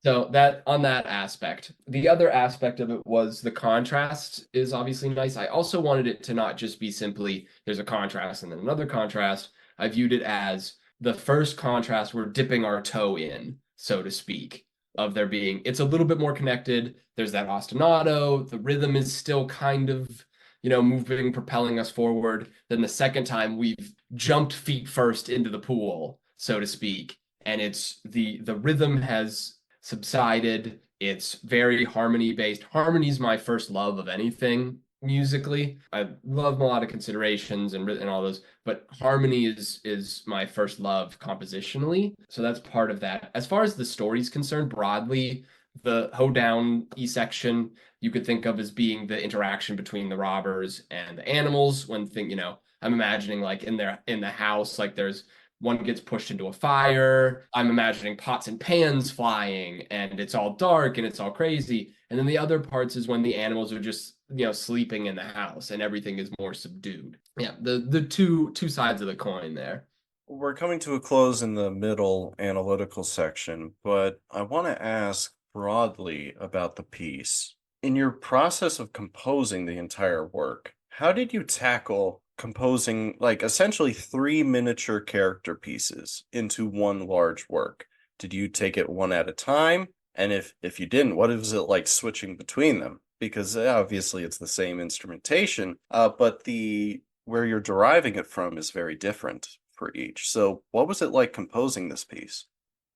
So that on that aspect. The other aspect of it was the contrast is obviously nice. I also wanted it to not just be simply there's a contrast and then another contrast. I viewed it as the first contrast, we're dipping our toe in, so to speak, of there being, it's a little bit more connected. There's that ostinato, the rhythm is still kind of, moving, propelling us forward. Then the second time we've jumped feet first into the pool, so to speak, and it's the rhythm has subsided. It's very harmony based. Harmony's my first love of anything musically. I love melodic considerations and all those, but harmony is my first love compositionally. So that's part of that. As far as the story's concerned, broadly, the hoedown E section you could think of as being the interaction between the robbers and the animals. I'm imagining like in the house, like there's one gets pushed into a fire. I'm imagining pots and pans flying, and it's all dark and it's all crazy. And then the other parts is when the animals are just, sleeping in the house and everything is more subdued. Yeah, the two sides of the coin there.
We're coming to a close in the middle analytical section, but I want to ask broadly about the piece. In your process of composing the entire work, how did you tackle composing like essentially three miniature character pieces into one large work? Did you take it one at a time? And if you didn't, what was it like switching between them? Because obviously it's the same instrumentation, but the where you're deriving it from is very different for each. So, what was it like composing this piece?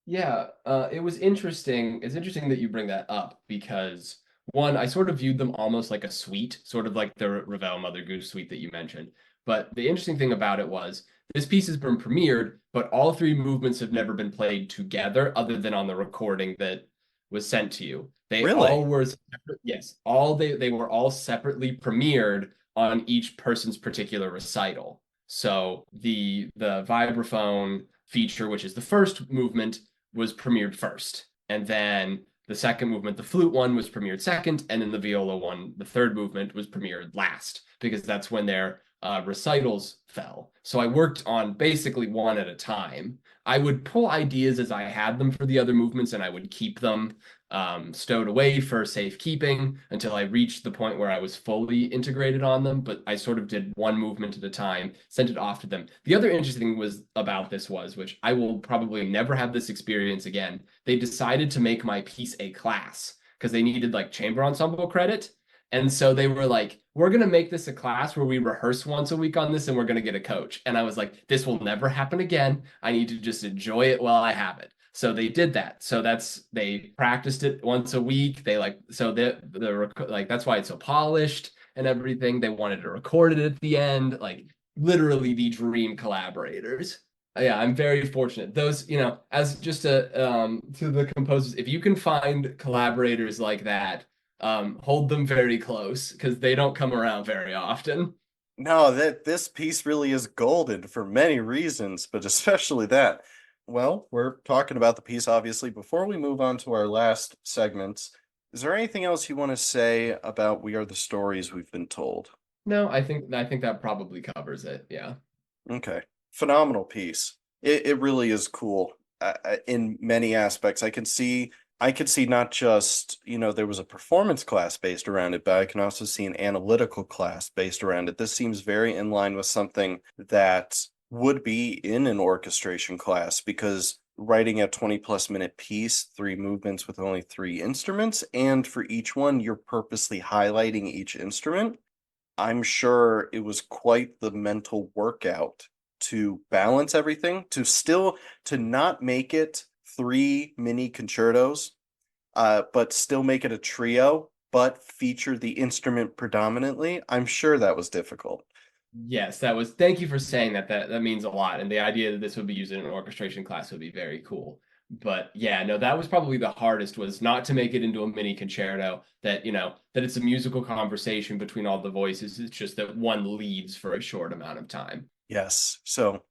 Yeah, it was interesting. It's interesting that you bring that up because one, I sort of viewed them almost like a suite, sort of like the Ravel Mother Goose suite that you mentioned. But the interesting thing about it was this piece has been premiered, but all three movements have never been played together other than on the recording that was sent to you. They
Really?
all were separate, yes, all they were all separately premiered on each person's particular recital. So the vibraphone feature, which is the first movement, was premiered first. And then the second movement, the flute one, was premiered second. And then the viola one, the third movement, was premiered last because that's when their recitals fell. So I worked on basically one at a time. I would pull ideas as I had them for the other movements and I would keep them stowed away for safekeeping until I reached the point where I was fully integrated on them. But I sort of did one movement at a time, sent it off to them. The other interesting thing was about this was, which I will probably never have this experience again. They decided to make my piece a class because they needed like chamber ensemble credit. And so they were like, we're going to make this a class where we rehearse once a week on this and we're going to get a coach. And I was like, this will never happen again. I need to just enjoy it while I have it. So they did that. So they practiced it once a week. They like, so the like, that's why it's so polished and everything. They wanted to record it at the end, like literally the dream collaborators. Yeah, I'm very fortunate. Those, as just to the composers, if you can find collaborators like that, hold them very close because they don't come around very often.
No, that this piece really is golden for many reasons, but especially that. Well, we're talking about the piece, obviously. Before we move on to our last segments, is there anything else you want to say about We Are the Stories We've Been Told?
No, I think that probably covers it. Yeah.
Okay. Phenomenal piece. It really is cool in many aspects. I can see not just, there was a performance class based around it, but I can also see an analytical class based around it. This seems very in line with something that would be in an orchestration class because writing a 20 plus minute piece, three movements with only three instruments, and for each one, you're purposely highlighting each instrument. I'm sure it was quite the mental workout to balance everything, to not make it three mini concertos, but still make it a trio, but feature the instrument predominantly. I'm sure that was difficult.
Yes, that was. Thank you for saying that. That means a lot. And the idea that this would be used in an orchestration class would be very cool. But yeah, no, that was probably the hardest was not to make it into a mini concerto that it's a musical conversation between all the voices. It's just that one leads for a short amount of time.
Yes. So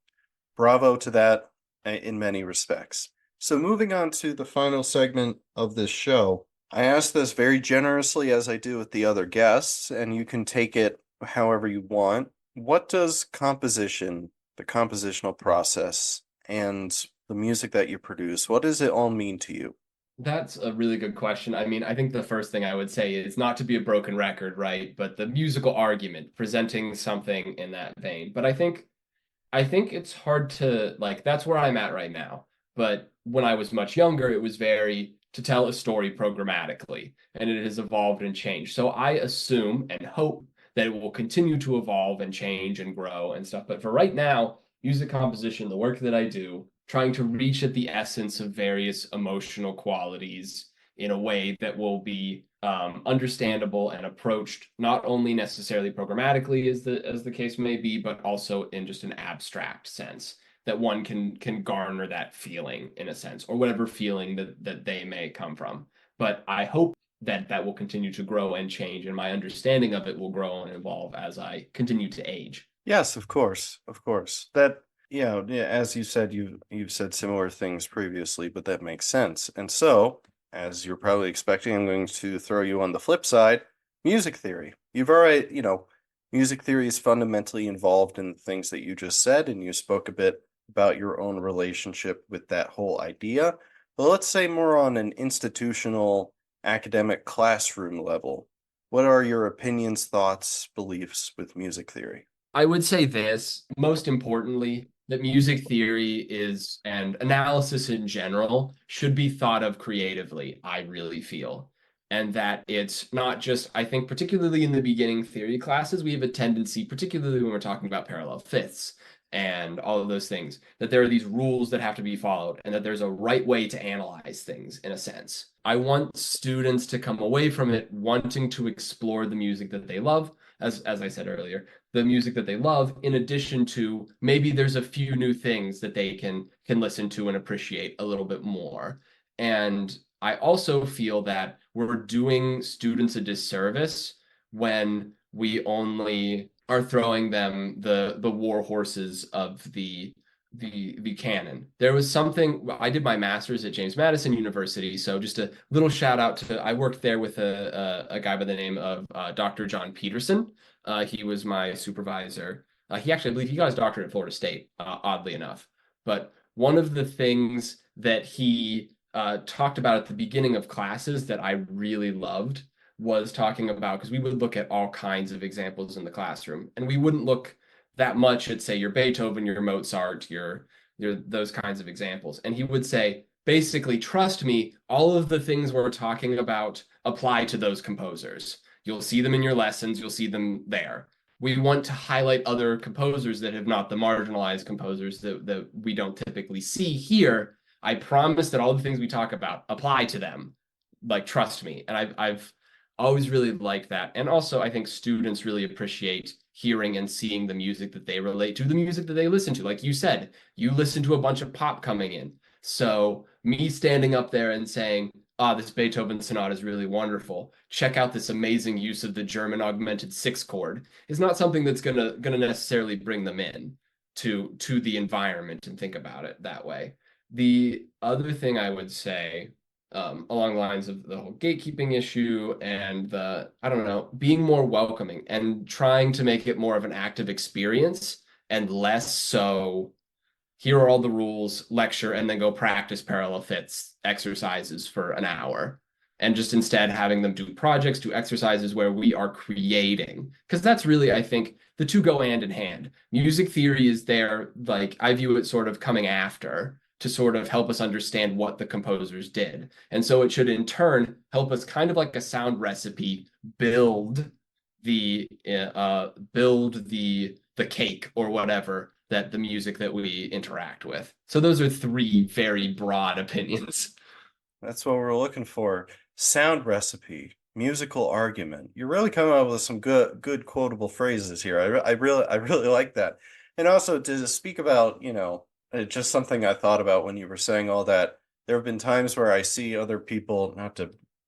bravo to that in many respects. So moving on to the final segment of this show, I ask this very generously as I do with the other guests, and you can take it however you want. What does composition, the compositional process, and the music that you produce, what does it all mean to you?
That's a really good question. I mean, I think the first thing I would say is not to be a broken record, right? But the musical argument, presenting something in that vein. But I think it's hard to like that's where I'm at right now. But when I was much younger, it was very to tell a story programmatically, and it has evolved and changed. So I assume and hope that it will continue to evolve and change and grow and stuff. But for right now, music composition, the work that I do, trying to reach at the essence of various emotional qualities in a way that will be understandable and approached not only necessarily programmatically as the case may be, but also in just an abstract sense that one can garner that feeling in a sense, or whatever feeling that they may come from. But I hope that that will continue to grow and change, and my understanding of it will grow and evolve as I continue to age.
Yes, of course, of course. That, yeah, as you said, you've said similar things previously, but that makes sense. And so, as you're probably expecting, I'm going to throw you on the flip side, music theory. You've already, music theory is fundamentally involved in the things that you just said, and you spoke a bit about your own relationship with that whole idea. But let's say more on an institutional academic classroom level. What are your opinions, thoughts, beliefs with music theory?
I would say this, most importantly, that music theory is and analysis in general should be thought of creatively, I really feel. And that it's not just, I think, particularly in the beginning theory classes, we have a tendency, particularly when we're talking about parallel fifths and all of those things, that there are these rules that have to be followed and that there's a right way to analyze things in a sense. I want students to come away from it wanting to explore the music that they love, as I said earlier, the music that they love, in addition to maybe there's a few new things that they can listen to and appreciate a little bit more. And I also feel that we're doing students a disservice when we only are throwing them the war horses of the canon. There was something I did my master's at James Madison University, so just a little shout out to I worked there with a guy by the name of Dr. John Peterson. He was my supervisor. He actually, I believe he got his doctorate at Florida State, oddly enough. But one of the things that he talked about at the beginning of classes that I really loved was talking about, because we would look at all kinds of examples in the classroom, and we wouldn't look that much at, say, your Beethoven, your Mozart, your those kinds of examples. And he would say, basically, trust me, all of the things we're talking about apply to those composers. You'll see them in your lessons, you'll see them there. We want to highlight other composers that have not the marginalized composers that we don't typically see here. I promise that all the things we talk about apply to them. Like, trust me. And I've always really liked that. And also, I think students really appreciate hearing and seeing the music that they relate to, the music that they listen to. Like you said, you listen to a bunch of pop coming in. So me standing up there and saying, this Beethoven sonata is really wonderful. Check out this amazing use of the German augmented six chord is not something that's gonna necessarily bring them in to the environment and think about it that way. The other thing I would say, along the lines of the whole gatekeeping issue and I don't know, being more welcoming and trying to make it more of an active experience and less so, here are all the rules, lecture, and then go practice parallel fifths exercises for an hour. And just instead having them do projects, do exercises where we are creating. Because that's really, I think, the two go hand in hand. Music theory is there, like, I view it sort of coming after to sort of help us understand what the composers did. And so it should in turn help us, kind of like a sound recipe, build the cake or whatever, that the music that we interact with. So those are three very broad opinions.
That's what we're looking for. Sound recipe, musical argument. You're really coming up with some good quotable phrases here. I really like that. And also to speak about, just something I thought about when you were saying all that. There have been times where I see other people, I'm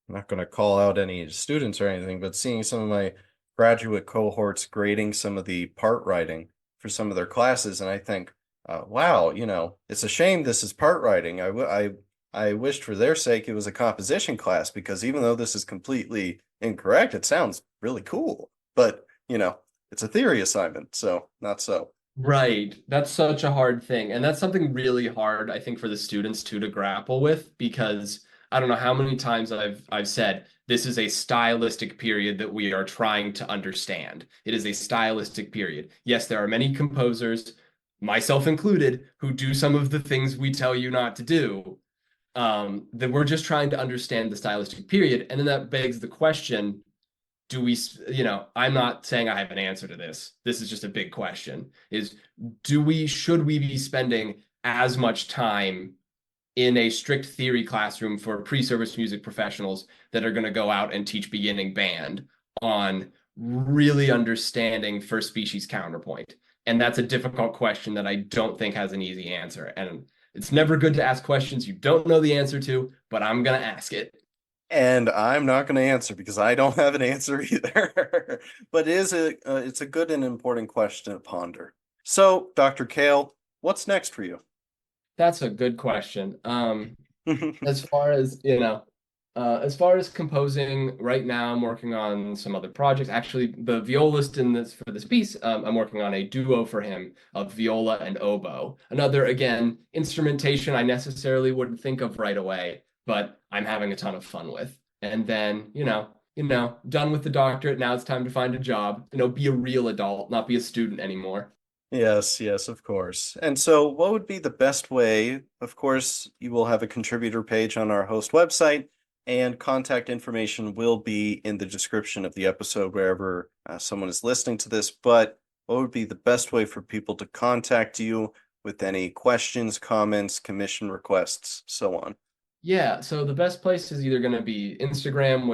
not going to call out any students or anything, but seeing some of my graduate cohorts grading some of the part writing for some of their classes, and I think, wow, it's a shame this is part writing. I wished for their sake it was a composition class, because even though this is completely incorrect, it sounds really cool. But, it's a theory assignment, so not so.
Right. That's such a hard thing. And that's something really hard, I think, for the students too to grapple with, because I don't know how many times I've said this is a stylistic period that we are trying to understand. It is a stylistic period. Yes, there are many composers. myself included, who do some of the things we tell you not to do. That we're just trying to understand the stylistic period. And then that begs the question, do we, I'm not saying I have an answer to this. This is just a big question, is should we be spending as much time in a strict theory classroom for pre-service music professionals that are going to go out and teach beginning band on really understanding first species counterpoint? And that's a difficult question that I don't think has an easy answer. And it's never good to ask questions you don't know the answer to, but I'm going to ask it.
And I'm not going to answer because I don't have an answer either. But it's a good and important question to ponder. So, Dr. Kahle, what's next for you?
That's a good question. As far as, as far as composing, right now I'm working on some other projects. Actually, the violist in this for this piece, I'm working on a duo for him of viola and oboe. Another, again, instrumentation I necessarily wouldn't think of right away, but I'm having a ton of fun with. And then, done with the doctorate. Now it's time to find a job. Be a real adult, not be a student anymore.
Yes, yes, of course. And so, what would be the best way? Of course, you will have a contributor page on our host website, and contact information will be in the description of the episode wherever someone is listening to this. But what would be the best way for people to contact you with any questions, comments, commission requests, so on?
Yeah, so the best place is either going to be Instagram,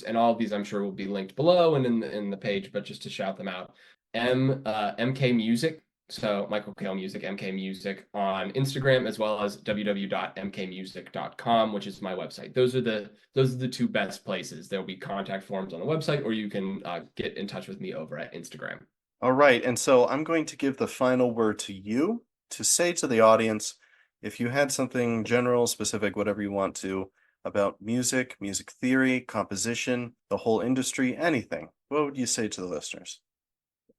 and all of these I'm sure will be linked below and in the page, but just to shout them out, MK Music. So Michael Kahle Music, MK Music on Instagram, as well as www.mkmusic.com, which is my website. Those are the two best places. There will be contact forms on the website, or you can get in touch with me over at Instagram.
All right, and so I'm going to give the final word to you to say to the audience, if you had something general, specific, whatever you want to, about music, music theory, composition, the whole industry, anything, what would you say to the listeners?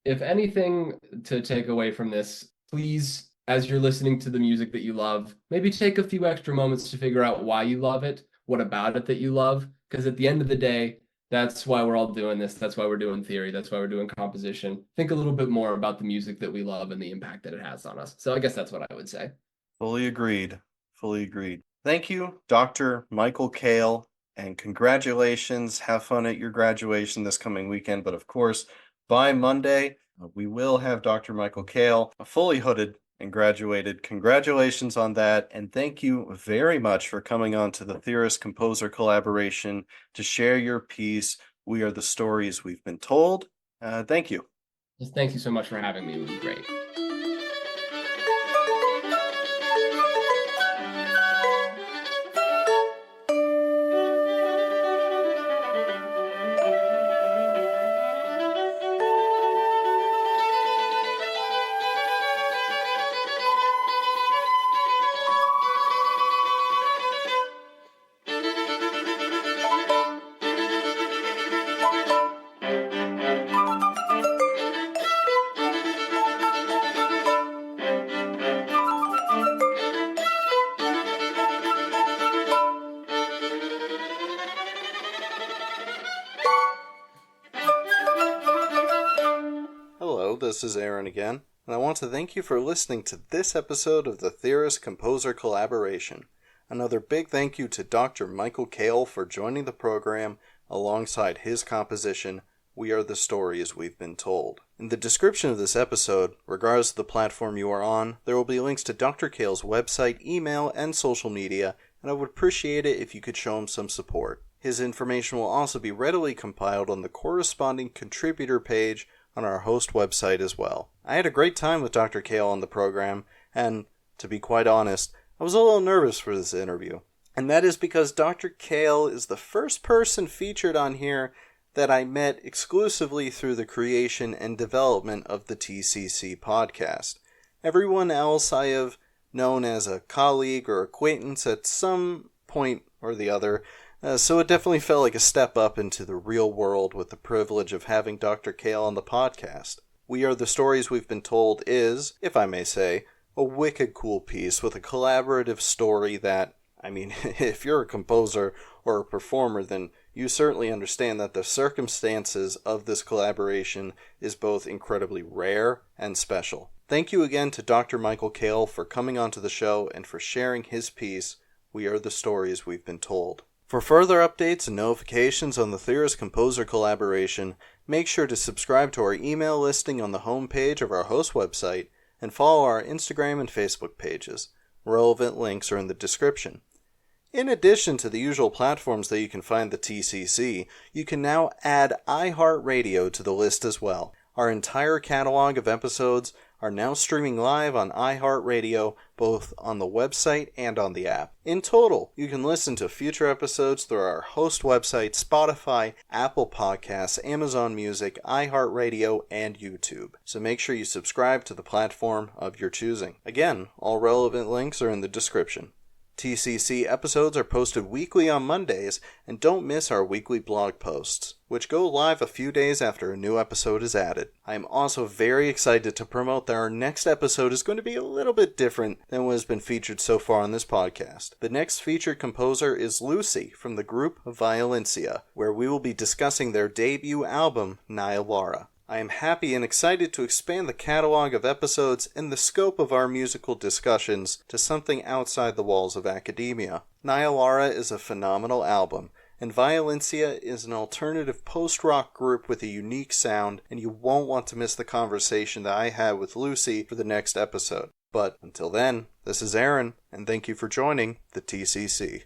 If anything to take away from this, please, as you're listening to the music that you love, maybe take a few extra moments to figure out why you love it, what about it that you love, because at the end of the day, that's why we're all doing this. That's why we're doing theory. That's why we're doing composition. Think a little bit more about the music that we love and the impact that it has on us. So I guess that's what I would say.
Fully agreed. Fully agreed. Thank you, Dr. Michael Kahle, and congratulations. Have fun at your graduation this coming weekend. But of course, by Monday, we will have Dr. Michael Kahle fully hooded and graduated. Congratulations on that. And thank you very much for coming on to the Theorist Composer collaboration to share your piece. We are the stories we've been told. Thank you.
Just thank you so much for having me. It was great.
This is Aaron again, and I want to thank you for listening to this episode of the Theorist Composer collaboration. Another big thank you to Dr. Michael Kahle for joining the program alongside his composition, We Are the Stories We've Been Told. In the description of this episode, regardless of the platform you are on, there will be links to Dr. Kahle's website, email, and social media, and I would appreciate it if you could show him some support. His information will also be readily compiled on the corresponding contributor page on our host website as well. I had a great time with Dr. Kahle on the program, and to be quite honest, I was a little nervous for this interview. And that is because Dr. Kahle is the first person featured on here that I met exclusively through the creation and development of the TCC podcast. Everyone else I have known as a colleague or acquaintance at some point or the other, so it definitely felt like a step up into the real world with the privilege of having Dr. Kahle on the podcast. We Are the Stories We've Been Told is, if I may say, a wicked cool piece with a collaborative story that, if you're a composer or a performer, then you certainly understand that the circumstances of this collaboration is both incredibly rare and special. Thank you again to Dr. Michael Kahle for coming onto the show and for sharing his piece, We Are the Stories We've Been Told. For further updates and notifications on the theorist-composer collaboration, make sure to subscribe to our email listing on the homepage of our host website and follow our Instagram and Facebook pages. Relevant links are in the description. In addition to the usual platforms that you can find the TCC, you can now add iHeartRadio to the list as well. Our entire catalog of episodes are now streaming live on iHeartRadio, both on the website and on the app. In total, you can listen to future episodes through our host website, Spotify, Apple Podcasts, Amazon Music, iHeartRadio, and YouTube. So make sure you subscribe to the platform of your choosing. Again, all relevant links are in the description. TCC episodes are posted weekly on Mondays, and don't miss our weekly blog posts, which go live a few days after a new episode is added. I am also very excited to promote that our next episode is going to be a little bit different than what has been featured so far on this podcast. The next featured composer is Lucy from the group Violencia, where we will be discussing their debut album, Nihillara. I am happy and excited to expand the catalog of episodes and the scope of our musical discussions to something outside the walls of academia. Nihillara is a phenomenal album, and Violencia is an alternative post-rock group with a unique sound, and you won't want to miss the conversation that I had with Lucy for the next episode. But until then, this is Aaron, and thank you for joining the TCC.